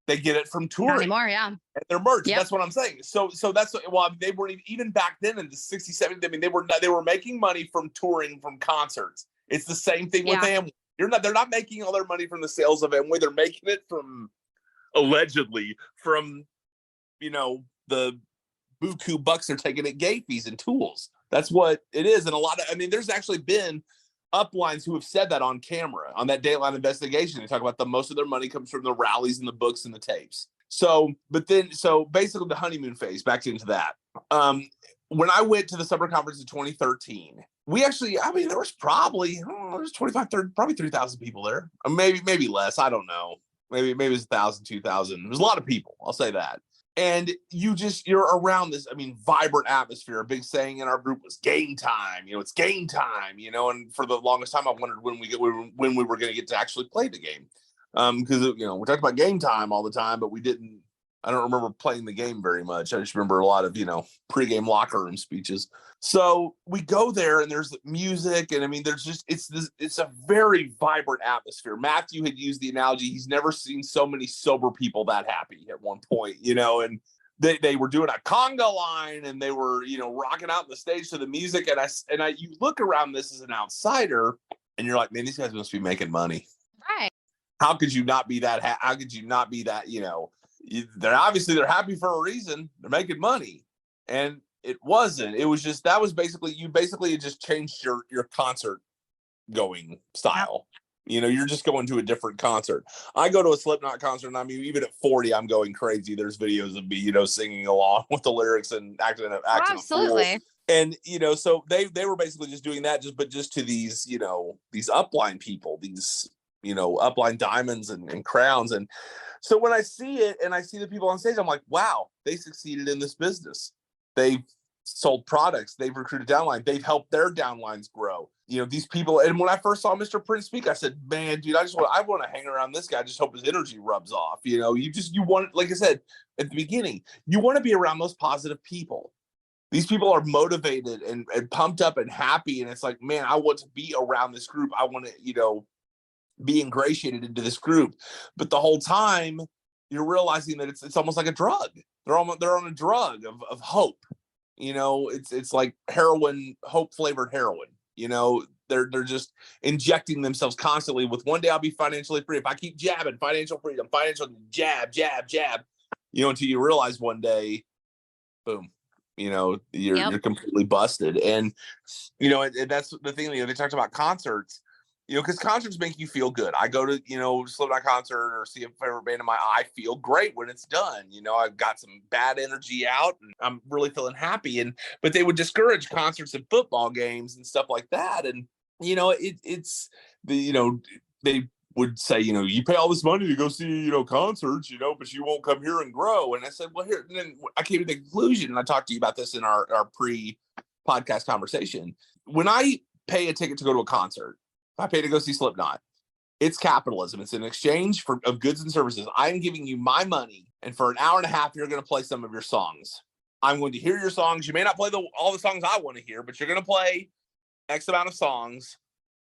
They get it from touring. Not anymore, yeah. And their merch. Yep. That's what I'm saying. So that's they weren't even back then in the 60s, 70s. I mean, they were making money from touring, from concerts. It's the same thing with Amway. They're not making all their money from the sales of Amway. They're making it from allegedly from the buku bucks they're taking at gate fees and tools. That's what it is. And there's actually been uplines who have said that on camera on that Dateline investigation. They talk about most of their money comes from the rallies and the books and the tapes. So basically the honeymoon phase, back into that. When I went to the summer conference in 2013, we actually, there was probably, there's 25, 30, probably 3,000 people there. Maybe less. I don't know. Maybe it was 1,000, 2,000. There's a lot of people. I'll say that. And you're around this, vibrant atmosphere. A big saying in our group was game time. It's game time, and for the longest time, I wondered when we were going to get to actually play the game. Because, we talked about game time all the time, but I don't remember playing the game very much. I just remember a lot of, pregame locker room speeches. So we go there and there's music and it's a very vibrant atmosphere. Matthew had used the analogy. He's never seen so many sober people that happy at one point, and they were doing a conga line and they were, rocking out the stage to the music. And you look around this as an outsider and you're like, man, these guys must be making money. Right. How could you not be that? How could you not be that, they're happy for a reason. They're making money. And it wasn't. It was just, that was basically, it just changed your concert going style. You know, you're just going to a different concert. I go to a Slipknot concert, and I mean, even at 40, I'm going crazy. There's videos of me, you know, singing along with the lyrics and acting Absolutely. a fool. And, you know, so they were basically just doing that, just to these, you know, these upline people, these, you know, upline diamonds and crowns. And so when I see it and I see the people on stage, I'm like, wow, they succeeded in this business. They've sold products. They've recruited downline. They've helped their downlines grow. You know, these people. And when I first saw Mr. Prince speak, I said, man, dude, I want to hang around this guy. I just hope his energy rubs off. You know, you want, like I said at the beginning, you want to be around those positive people. These people are motivated and pumped up and happy. And it's like, man, I want to be around this group. I want to, you know, be ingratiated into this group. But the whole time you're realizing that it's almost like a drug. They're on a drug of hope. You know, it's like heroin, hope flavored heroin. You know, they're just injecting themselves constantly with, one day I'll be financially free. If I keep jabbing financial freedom, financial jab, you know, until you realize one day, boom, you know, you're completely busted. And, you know, and that's the thing, you know, they talked about concerts, you know, because concerts make you feel good. I go to, you know, Slipknot concert or see a favorite band of mine. I feel great when it's done. You know, I've got some bad energy out and I'm really feeling happy. But they would discourage concerts and football games and stuff like that. And, you know, it's the, you know, they would say, you know, you pay all this money to go see, you know, concerts, you know, but you won't come here and grow. And I said, well, here, and then I came to the conclusion, and I talked to you about this in our pre-podcast conversation. When I pay a ticket to go to a concert, I pay to go see Slipknot, it's capitalism. It's an exchange of goods and services. I'm giving you my money, and for an hour and a half, you're going to play some of your songs. I'm going to hear your songs. You may not play all the songs I want to hear, but you're going to play X amount of songs.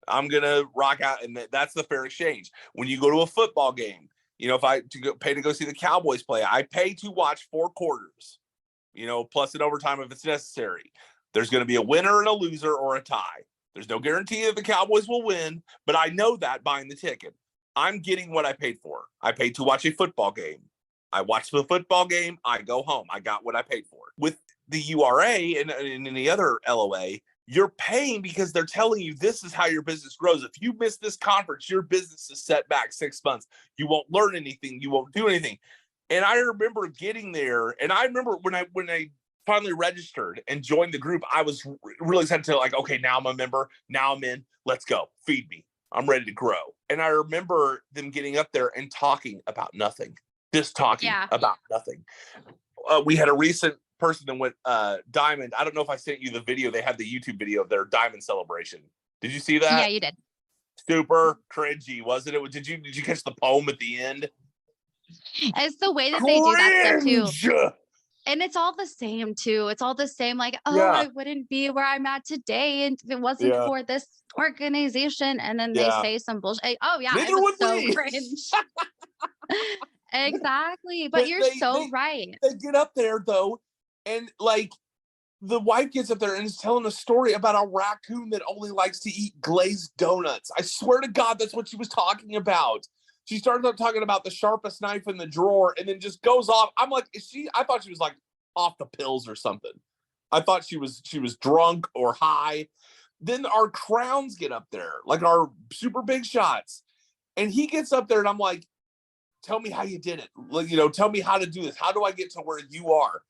I'm going to rock out, and that's the fair exchange. When you go to a football game, you know, if I pay to go see the Cowboys play, I pay to watch 4 quarters, you know, plus an overtime if it's necessary. There's going to be a winner and a loser or a tie. There's no guarantee that the Cowboys will win, but I know that buying the ticket. I'm getting what I paid for. I paid to watch a football game. I watched the football game. I go home. I got what I paid for. With the URA and any other LOA, you're paying because they're telling you this is how your business grows. If you miss this conference, your business is set back 6 months. You won't learn anything. You won't do anything. And I remember getting there, and I remember when I finally registered and joined the group, I was really excited to, like, okay, now I'm a member. Now I'm in. Let's go. Feed me. I'm ready to grow. And I remember them getting up there and talking about nothing. Just talking about nothing. We had a recent person that went diamond. I don't know if I sent you the video. They had the YouTube video of their diamond celebration. Did you see that? Yeah, you did. Super cringy, wasn't it? Did you catch the poem at the end? It's the way that they do that stuff too. And it's all the same too. It's all the same. Like, I wouldn't be where I'm at today if it wasn't for this organization. And then they say some bullshit. Oh yeah, neither it was would so we. cringe. Exactly. But you're so right. They get up there though, and like the wife gets up there and is telling a story about a raccoon that only likes to eat glazed donuts. I swear to God, that's what she was talking about. She started up talking about the sharpest knife in the drawer and then just goes off. I'm like, I thought she was like off the pills or something. I thought she was drunk or high. Then our crowns get up there, like our super big shots. And he gets up there and I'm like, tell me how you did it. Like, you know, tell me how to do this. How do I get to where you are?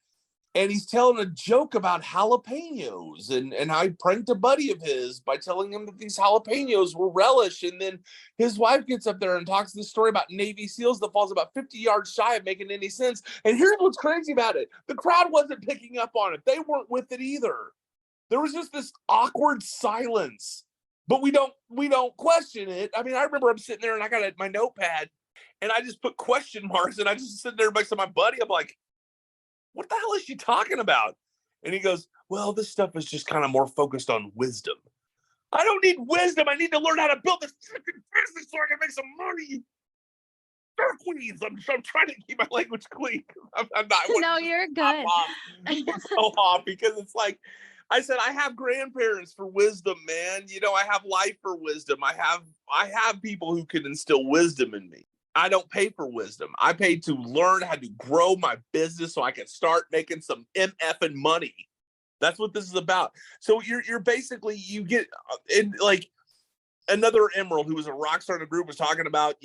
And he's telling a joke about jalapenos. And I pranked a buddy of his by telling him that these jalapenos were relish. And then his wife gets up there and talks this story about Navy SEALs that falls about 50 yards shy of making any sense. And here's what's crazy about it. The crowd wasn't picking up on it. They weren't with it either. There was just this awkward silence. But we don't question it. I mean, I remember I'm sitting there and I got my notepad and I just put question marks and I just sit there next to my buddy. I'm like, what the hell is she talking about? And he goes, well, this stuff is just kind of more focused on wisdom. I don't need wisdom. I need to learn how to build this freaking business so I can make some money. Queens. I'm trying to keep my language clean. I'm not. No, you're good. I'm so off because it's like, I said, I have grandparents for wisdom, man. You know, I have life for wisdom. I have people who can instill wisdom in me. I don't pay for wisdom. I pay to learn how to grow my business so I can start making some MFing money. That's what this is about. So you're basically, you get in, like, another Emerald who was a rock star in the group was talking about,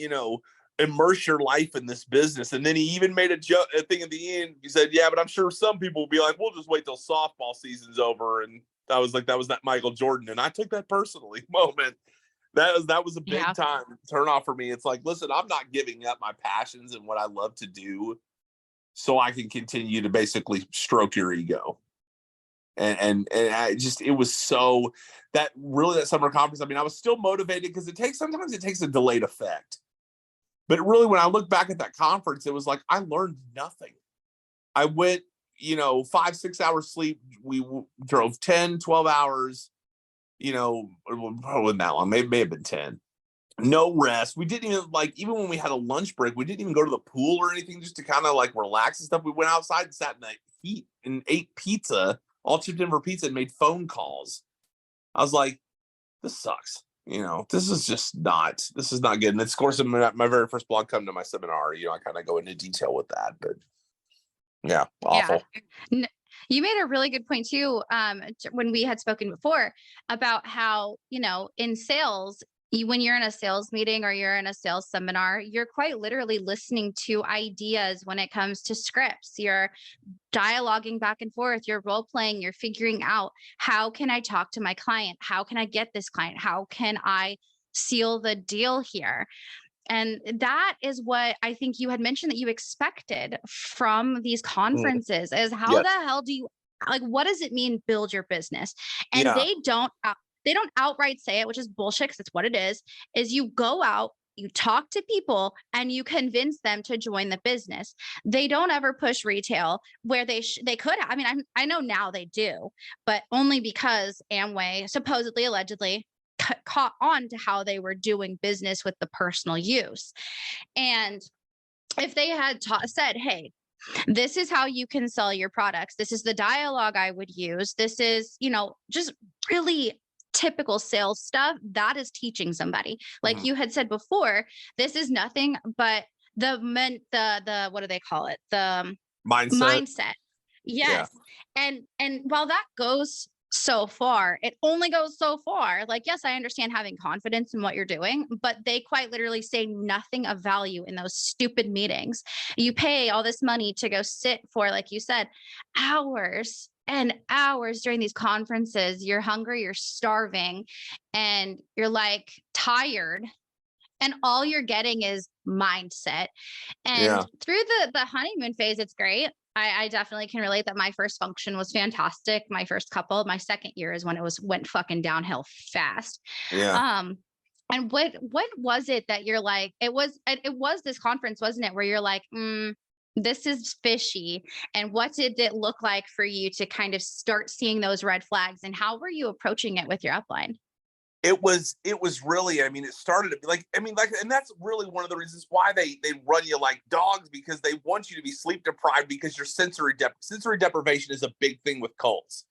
immerse your life in this business. And then he even made a thing at the end. He said, yeah, but I'm sure some people will be like, we'll just wait till softball season's over. And I was like, that was that Michael Jordan. And I took that personally moment. That was a big time turn off for me. It's like, listen, I'm not giving up my passions and what I love to do so I can continue to basically stroke your ego. And I just, it was so that summer conference. I mean, I was still motivated because sometimes it takes a delayed effect. But really, when I look back at that conference, it was like, I learned nothing. I went, 5-6 hours sleep. We drove 10, 12 hours, probably wasn't that long. May have been 10. No rest. We didn't even, even when we had a lunch break, we didn't even go to the pool or anything just to kind of relax and stuff. We went outside and sat in the heat and ate pizza, all chipped in for pizza, and made phone calls. I was like, this sucks. This is not good. And of course, my very first blog come to my seminar, I kind of go into detail with that, but yeah, awful. Yeah. You made a really good point too, when we had spoken before about how, in sales, when you're in a sales meeting or you're in a sales seminar, you're quite literally listening to ideas when it comes to scripts. You're dialoguing back and forth, you're role playing, you're figuring out, how can I talk to my client? How can I get this client? How can I seal the deal here? And that is what I think you had mentioned that you expected from these conferences is how the hell do you, what does it mean, build your business? And they don't outright say it, which is bullshit because it's what it is you go out, you talk to people and you convince them to join the business. They don't ever push retail where they could. I mean, I know now they do, but only because Amway supposedly, allegedly caught on to how they were doing business with the personal use. And if they had said, hey, this is how you can sell your products, this is the dialogue I would use, this is, just really typical sales stuff, that is teaching somebody. Like you had said before, this is nothing but the what do they call it? The mindset. Yes. Yeah. And while that goes so far, it only goes so far. Yes, I understand having confidence in what you're doing, but they quite literally say nothing of value in those stupid meetings. You pay all this money to go sit for, like you said, hours and hours during these conferences. You're hungry, you're starving, and you're tired. And all you're getting is mindset. And through the honeymoon phase, it's great. I definitely can relate that my first function was fantastic. My first couple, my second year is when it went fucking downhill fast. Yeah. And what was it that you're it was this conference, wasn't it? Where you're this is fishy. And what did it look like for you to kind of start seeing those red flags, and how were you approaching it with your upline? It was really, it started and that's really one of the reasons why they run you like dogs, because they want you to be sleep deprived, because your sensory deprivation is a big thing with cults.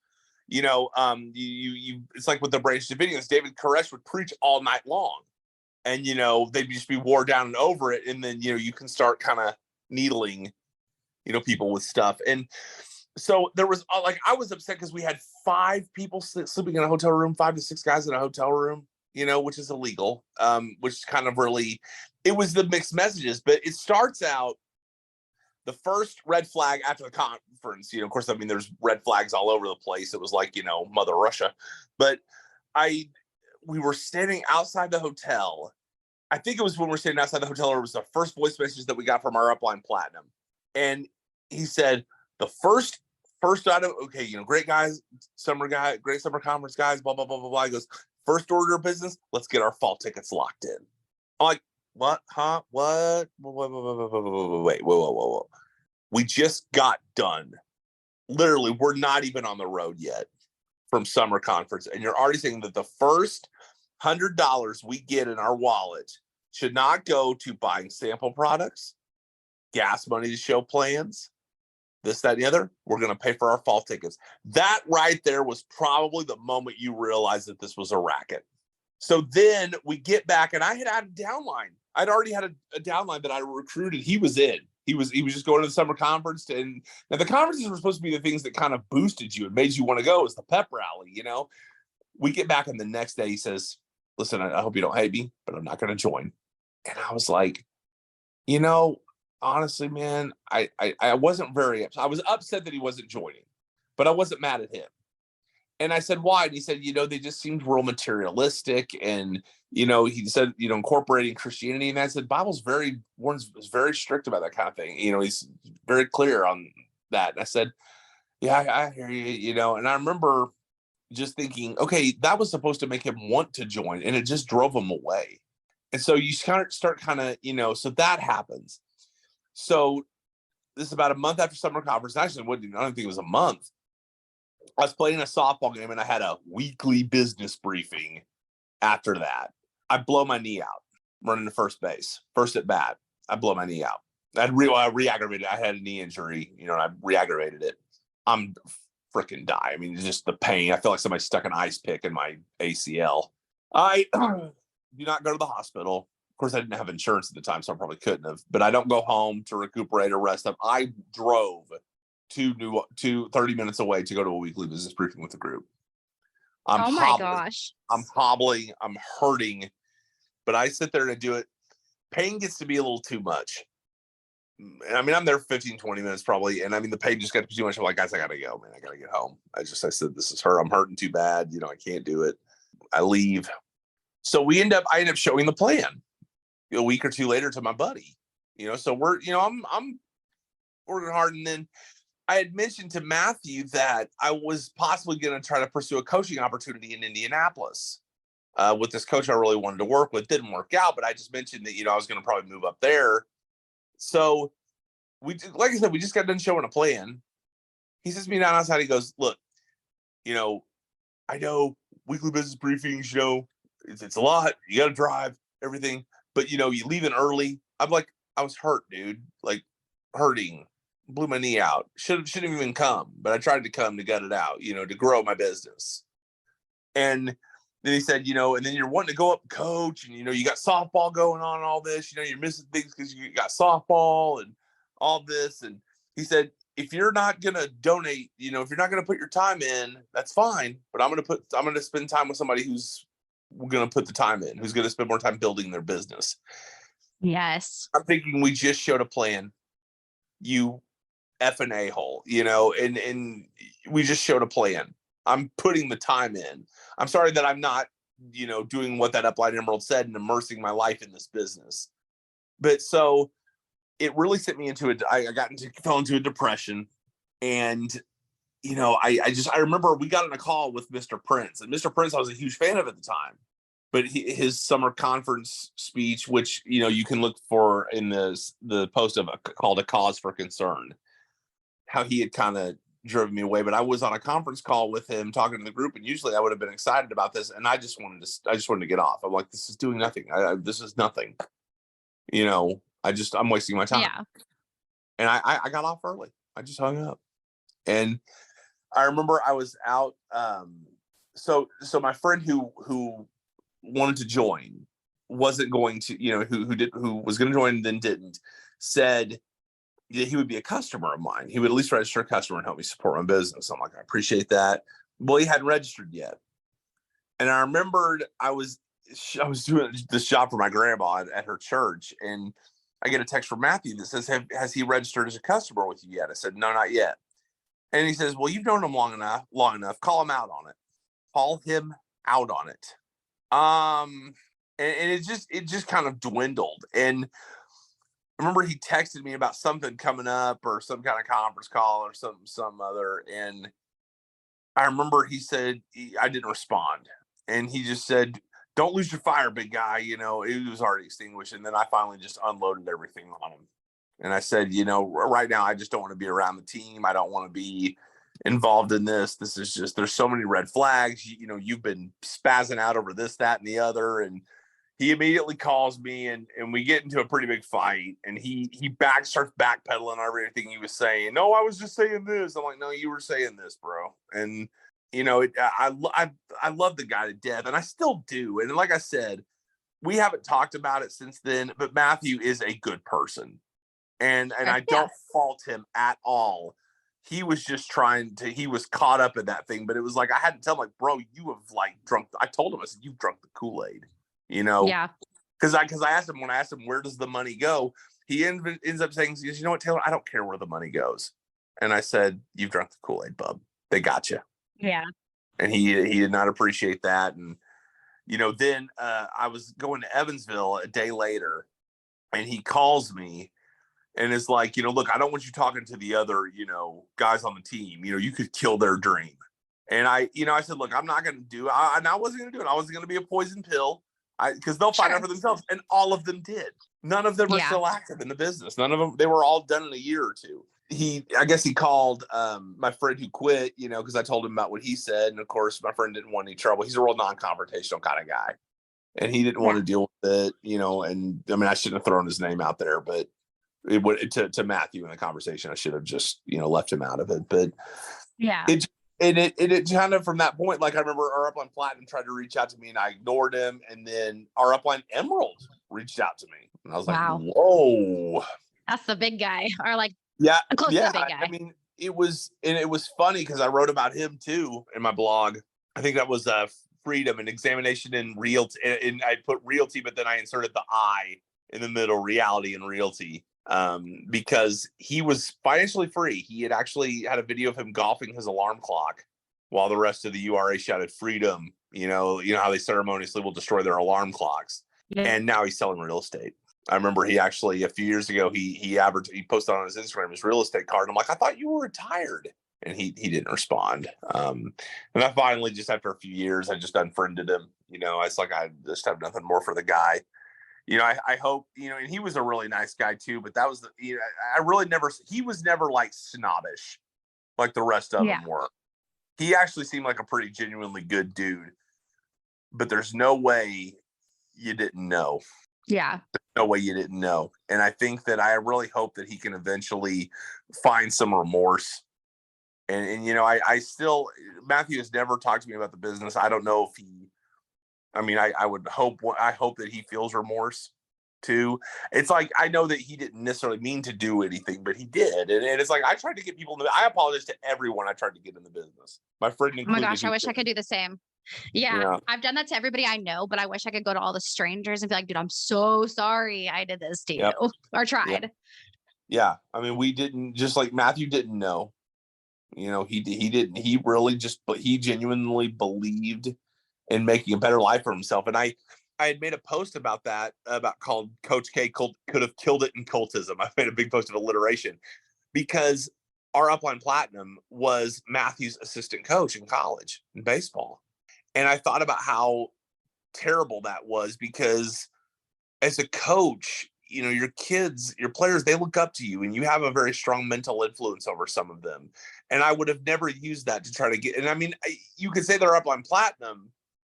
It's like with the Branch Davidians, David Koresh would preach all night long, and they'd just be wore down and over it, and then you can start kind of needling people with stuff. And so there was I was upset because we had 5 people sleeping in a hotel room, 5 to 6 guys in a hotel room, which is illegal. Which kind of really, it was the mixed messages. But it starts out, the first red flag after the conference, of course, there's red flags all over the place. It was Mother Russia. But we were standing outside the hotel. I think it was when we were standing outside the hotel, it was the first voice message that we got from our upline Platinum. And he said, the first item, okay, great guys, great summer conference guys, blah, blah, blah, blah, blah. He goes, first order of business, let's get our fall tickets locked in. I'm like, what? Huh? What? Wait, whoa. We just got done. Literally, we're not even on the road yet from summer conference. And you're already saying that the first $100 we get in our wallet should not go to buying sample products, gas money to show plans, this, that, and the other. We're going to pay for our fall tickets. That right there was probably the moment you realized that this was a racket. So then we get back, and I had added downline. I'd already had a downline that I recruited. He was in. He was just going to the summer conference. And now the conferences were supposed to be the things that kind of boosted you and made you want to go. As the pep rally, We get back, and the next day he says, listen, I hope you don't hate me, but I'm not going to join. And I was like, honestly, man, I wasn't very upset. I was upset that he wasn't joining, but I wasn't mad at him. And I said, why? And he said, they just seemed real materialistic. And, he said, incorporating Christianity. And I said, Warren's very strict about that kind of thing. He's very clear on that. And I said, yeah, I hear you, And I remember just thinking, okay, that was supposed to make him want to join, and it just drove him away. And so you start so that happens. So this is about a month after summer conference. Actually, I don't think it was a month. I was playing a softball game, and I had a weekly business briefing after that. I blow my knee out running to first base. First at bat, I blow my knee out. I re-aggravated. I had a knee injury, and I re-aggravated it. I'm freaking die. I mean, just the pain. I feel like somebody stuck an ice pick in my ACL. I do not go to the hospital. Of course, I didn't have insurance at the time, so I probably couldn't have. But I don't go home to recuperate or rest up. I drove 30 minutes away to go to a weekly business briefing with the group. Oh my gosh. I'm hobbling. I'm hurting. But I sit there and do it. Pain gets to be a little too much. I mean, I'm there 15, 20 minutes probably. And I mean, the pain just got to be too much. I'm like, guys, I got to go, man. I got to get home. I said, this is her. I'm hurting too bad. I can't do it. I leave. So I end up showing the plan a week or two later to my buddy, so we're, I'm working hard. And then I had mentioned to Matthew that I was possibly going to try to pursue a coaching opportunity in Indianapolis with this coach I really wanted to work with. Didn't work out, but I just mentioned that, I was going to probably move up there. So like I said, we just got done showing a plan. He sits me down outside. He goes, look, I know weekly business briefings, it's a lot. You got to drive everything, but you leave it early. I'm like, I was hurt, dude, like hurting, blew my knee out. Shouldn't even come, but I tried to come to gut it out, to grow my business. And then he said, and then you're wanting to go up and coach, and you got softball going on and all this, you're missing things because you got softball and all this. And he said, if you're not going to donate, if you're not going to put your time in, that's fine. But I'm going to spend time with somebody who's going to put the time in, who's going to spend more time building their business. Yes. I'm thinking we just showed a plan. You effing a-hole, and we just showed a plan. I'm putting the time in. I'm sorry that I'm not, doing what that Upline Emerald said and immersing my life in this business. But so it really sent me into fell into a depression. And, I remember we got on a call with Mr. Prince, and Mr. Prince I was a huge fan of at the time. But his summer conference speech, which, you can look for in the post called A Cause for Concern, how he had kind of driven me away. But I was on a conference call with him talking to the group, and usually I would have been excited about this. And I just wanted to get off. I'm like, this is doing nothing. This is nothing. I'm wasting my time. Yeah. And I got off early. I just hung up. And I remember I was out. So my friend who wanted to join wasn't going to, who was going to join and then didn't, said that he would be a customer of mine. He would at least register a customer and help me support my business. I'm like, I appreciate that. Well, he hadn't registered yet. And I remembered I was doing this job for my grandma at her church, and I get a text from Matthew that says, has he registered as a customer with you yet? I said, no, not yet. And he says, well, you've known him long enough. Call him out on it. Call him out on it. And it just kind of dwindled. And I remember he texted me about something coming up or some kind of conference call or some other. And I remember he said, I didn't respond. And he just said, don't lose your fire, big guy. It was already extinguished. And then I finally just unloaded everything on him. And I said, right now, I just don't want to be around the team. I don't want to be involved in this. This is just, there's so many red flags. You've been spazzing out over this, that, and the other. And he immediately calls me, and we get into a pretty big fight. And he starts backpedaling on everything he was saying. No, I was just saying this. I'm like, no, you were saying this, bro. And I love the guy to death, and I still do. And like I said, we haven't talked about it since then, but Matthew is a good person. And I don't fault him at all. He was just he was caught up in that thing, but it was like, I had to tell him, like, bro, you have like drunk. I told him, I said, you've drunk the Kool-Aid, Yeah. Cause I asked him, when I asked him, where does the money go? He ends up saying, he goes, you know what, Taylor, I don't care where the money goes. And I said, you've drunk the Kool-Aid, bub. They got you. Yeah. And he did not appreciate that. And, then I was going to Evansville a day later, and he calls me and is like, look, I don't want you talking to the other, guys on the team. You could kill their dream. And I said, look, I'm not going to do it. I wasn't going to do it. I wasn't going to be a poison pill, because they'll find out for themselves. And all of them did. None of them are still active in the business. None of them, they were all done in a year or two. I guess he called my friend who quit, because I told him about what he said. And of course, my friend didn't want any trouble. He's a real non-confrontational kind of guy. And he didn't want to deal with it, and I mean, I shouldn't have thrown his name out there, but it would to Matthew in the conversation. I should have just, left him out of it. But it kind of, from that point, like, I remember our upline Platinum tried to reach out to me and I ignored him. And then our upline Emerald reached out to me. And I was like, whoa. That's the big guy, or like, close to the big guy. I mean, it was funny because I wrote about him too in my blog. I think that was freedom and examination in realty. And I put realty, but then I inserted the I in the middle, reality and realty. Because he was financially free. He had actually had a video of him golfing his alarm clock while the rest of the URA shouted freedom. You know how they ceremoniously will destroy their alarm clocks. Yeah. And now he's selling real estate. I remember he actually, a few years ago, he posted on his Instagram his real estate card. And I'm like, I thought you were retired. And he didn't respond. And I finally, just after a few years, I just unfriended him. It's like, I just have nothing more for the guy. I hope, and he was a really nice guy too, but that was he was never like snobbish like the rest of them were. He actually seemed like a pretty genuinely good dude, but there's no way you didn't know. Yeah. There's no way you didn't know. And I think that I really hope that he can eventually find some remorse. And I still, Matthew has never talked to me about the business. I don't know if I hope that he feels remorse too. It's like, I know that he didn't necessarily mean to do anything, but he did. And it's like, I tried to get people I apologize to everyone I tried to get in the business. My friend included. Oh my gosh, I wish I could do the same. Yeah, I've done that to everybody I know, but I wish I could go to all the strangers and be like, dude, I'm so sorry I did this to you, or tried. Yeah. I mean, we didn't, just like Matthew didn't know, he didn't, he genuinely believed in making a better life for himself. And I had made a post about that, called Coach K could have killed it in cultism. I made a big post of alliteration because our upline Platinum was Matthew's assistant coach in college in baseball. And I thought about how terrible that was, because as a coach, your kids, your players, they look up to you and you have a very strong mental influence over some of them. And I would have never used that to try to get, and I mean, you could say they're upline Platinum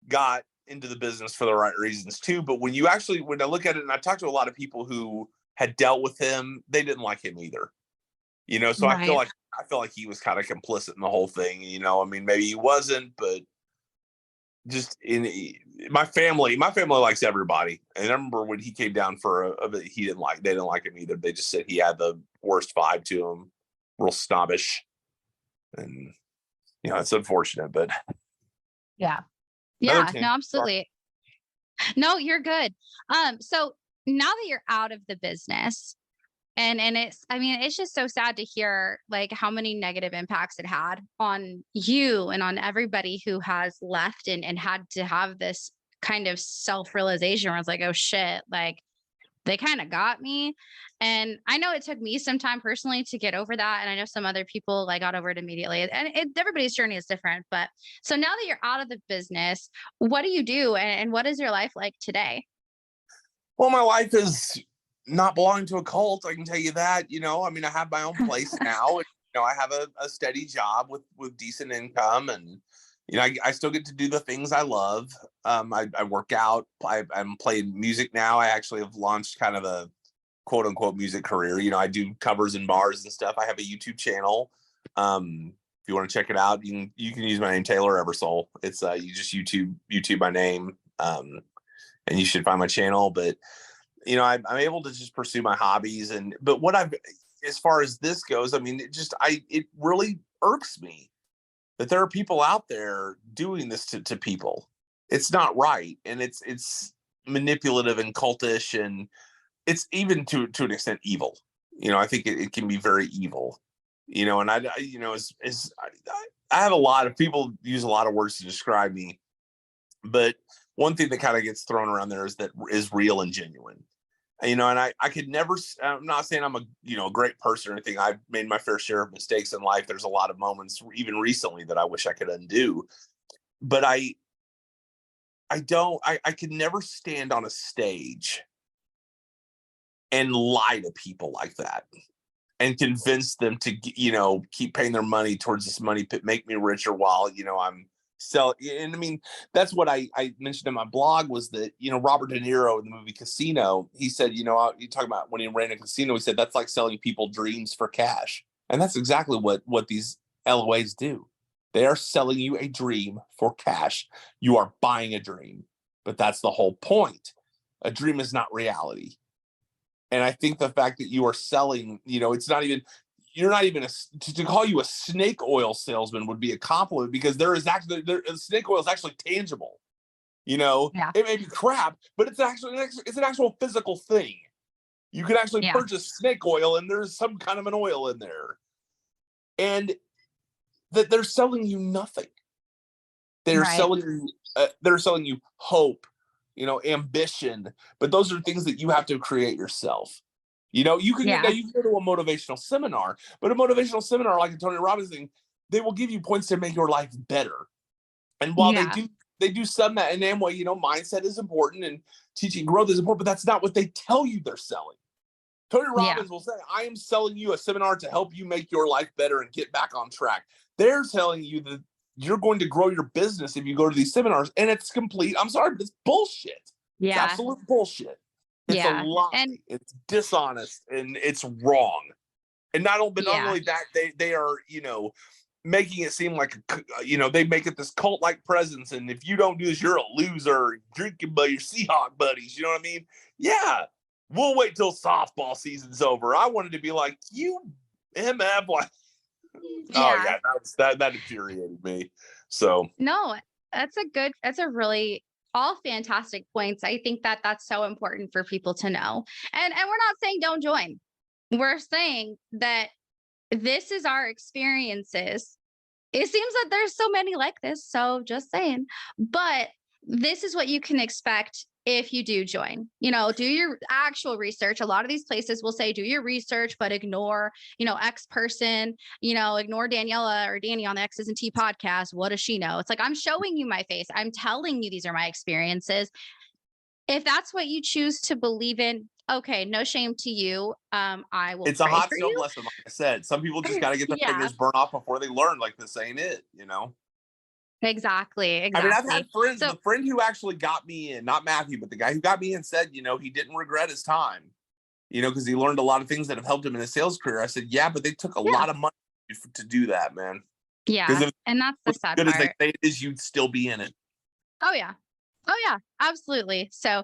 got into the business for the right reasons too. But when I look at it, and I talked to a lot of people who had dealt with him, they didn't like him either. So right. I feel like he was kind of complicit in the whole thing. I mean, maybe he wasn't, but just my family likes everybody. And I remember when he came down for they didn't like him either. They just said he had the worst vibe to him, real snobbish. And, it's unfortunate, but yeah. No, absolutely. No, you're good. So now that you're out of the business, and it's just so sad to hear like how many negative impacts it had on you and on everybody who has left and had to have this kind of self-realization where it's like, oh shit, like they kind of got me. And I know it took me some time personally to get over that. And I know some other people like got over it immediately, and everybody's journey is different. But so now that you're out of the business, what do you do? And what is your life like today? Well, my life is not belonging to a cult. I can tell you that, I mean, I have my own place now, and, I have a steady job with decent income, and, I still get to do the things I love. I work out. I'm playing music now. I actually have launched kind of a quote unquote music career. I do covers in bars and stuff. I have a YouTube channel. If you want to check it out, you can use my name, Taylor Eversole. It's you just YouTube my name. and you should find my channel. But I'm able to just pursue my hobbies. But as far as this goes, I mean, it really irks me that there are people out there doing this to people. It's not right. And it's manipulative and cultish, and it's even to an extent evil. I think it can be very evil, and I have a lot of people use a lot of words to describe me, but one thing that kind of gets thrown around there is real and genuine. And I could never, I'm not saying I'm a great person or anything. I've made my fair share of mistakes in life. There's a lot of moments, even recently, that I wish I could undo. But I could never stand on a stage and lie to people like that and convince them to, keep paying their money towards this money pit, make me richer while, I'm selling. And I mean, that's what I mentioned in my blog was that, Robert De Niro in the movie Casino, he said, you talk about when he ran a casino, he said, that's like selling people dreams for cash. And that's exactly what these LOAs do. They are selling you a dream for cash. You are buying a dream, but that's the whole point. A dream is not reality. And I think the fact that you are selling, it's not even, you're not even to call you a snake oil salesman would be a compliment, because snake oil is actually tangible. Yeah. It may be crap, but it's an actual physical thing. You can actually purchase snake oil, and there's some kind of an oil in there, and that they're selling you nothing. They're selling you hope, ambition, but those are things that you have to create yourself. You can go to a motivational seminar, but a motivational seminar like a Tony Robbins thing, they will give you points to make your life better. And while they do some that in Amway, mindset is important and teaching growth is important, but that's not what they tell you they're selling. Tony Robbins will say, I am selling you a seminar to help you make your life better and get back on track. They're telling you that you're going to grow your business if you go to these seminars, and it's complete. I'm sorry, but it's bullshit. It's absolute bullshit. It's a lie. And it's dishonest, and it's wrong. And not only that, they are, making it seem like, they make it this cult-like presence. And if you don't do this, you're a loser, drinking by your Seahawk buddies. You know what I mean? Yeah. We'll wait till softball season's over. I wanted to be like, you MF, like, that infuriated me. So no, that's a really all fantastic points. I think that that's so important for people to know. And we're not saying don't join. We're saying that this is our experiences. It seems that there's so many like this, so just saying. But this is what you can expect if you do join. Do your actual research. A lot of these places will say do your research, but ignore, X person, ignore Daniela or Danny on the X's and T podcast. What does she know? It's like, I'm showing you my face. I'm telling you these are my experiences. If that's what you choose to believe in, okay, no shame to you. I will. It's a hot stove lesson, like I said. Some people just got to get their fingers burned off before they learn. Like, this ain't it, Exactly. I mean, I've had friends. The friend who actually got me in, not Matthew, but the guy who got me in, said, he didn't regret his time, because he learned a lot of things that have helped him in his sales career. I said, yeah, but they took a lot of money to do that, man. Yeah, and that's the sad part. As they say it is, you'd still be in it. Oh yeah, absolutely. So,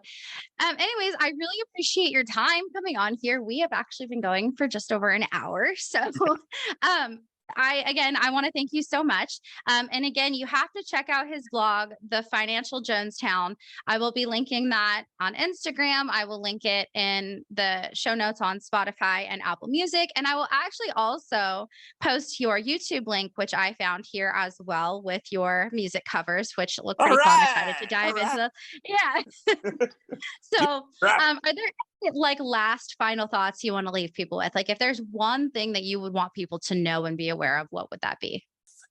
anyways, I really appreciate your time coming on here. We have actually been going for just over an hour, so I want to thank you so much. And again, you have to check out his blog, The Financial Jonestown. I will be linking that on Instagram. I will link it in the show notes on Spotify and Apple Music. And I will actually also post your YouTube link, which I found here as well, with your music covers, which look pretty fun. I'm excited to dive into them. Yeah. So, are there like last final thoughts you want to leave people with? Like, if there's one thing that you would want people to know and be aware of, what would that be?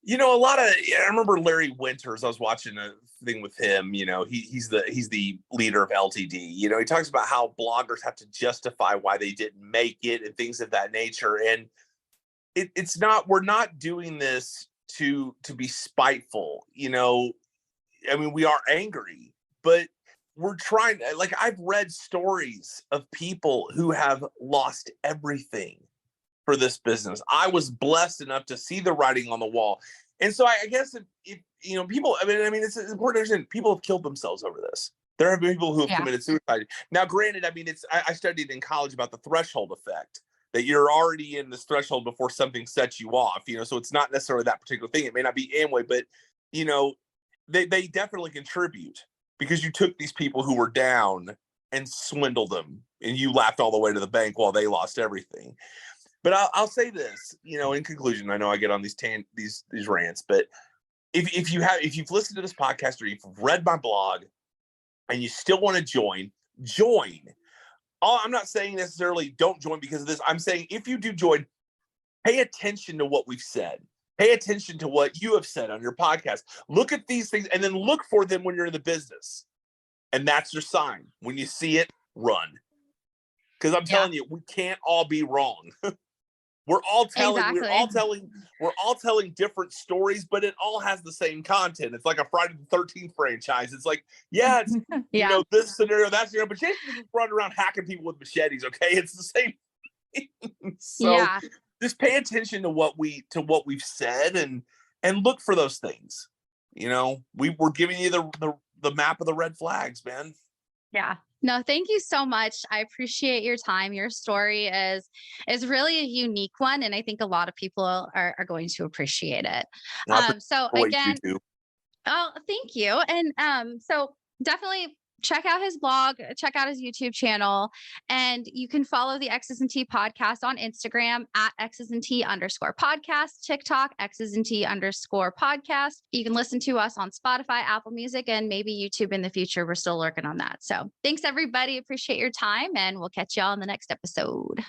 I remember Larry Winters. I was watching a thing with him. He's the leader of LTD. He talks about how bloggers have to justify why they didn't make it and things of that nature. And it's not, we're not doing this to be spiteful. I mean, we are angry, but we're trying, like, I've read stories of people who have lost everything for this business. I was blessed enough to see the writing on the wall. And so I guess if people, I mean, it's important to understand people have killed themselves over this. There have been people who have Yeah. committed suicide. Now, granted, I mean, I studied in college about the threshold effect, that you're already in this threshold before something sets you off, so it's not necessarily that particular thing. It may not be Amway, but, they definitely contribute, because you took these people who were down and swindled them, and you laughed all the way to the bank while they lost everything. But I'll say this, in conclusion, I know I get on these rants, but if you've listened to this podcast or you've read my blog and you still want to join. I'm not saying necessarily don't join because of this. I'm saying if you do join, pay attention to what we've said. Pay attention to what you have said on your podcast. Look at these things and then look for them when you're in the business. And that's your sign. When you see it, run. Because I'm telling you, we can't all be wrong. We're all telling different stories, but it all has the same content. It's like a Friday the 13th franchise. It's like, it's this scenario, that scenario, but Jason's just running around hacking people with machetes. Okay, it's the same thing. So just pay attention to what we've said and look for those things. We're giving you the map of the red flags, man. Yeah. No, thank you so much. I appreciate your time. Your story is really a unique one, and I think a lot of people are going to appreciate it. So again, oh, thank you. And so definitely check out his blog, check out his YouTube channel, and you can follow the X's and T podcast on Instagram at X's and T _podcast, TikTok, X's and T _podcast. You can listen to us on Spotify, Apple Music, and maybe YouTube in the future. We're still working on that. So thanks everybody. Appreciate your time, and we'll catch y'all in the next episode.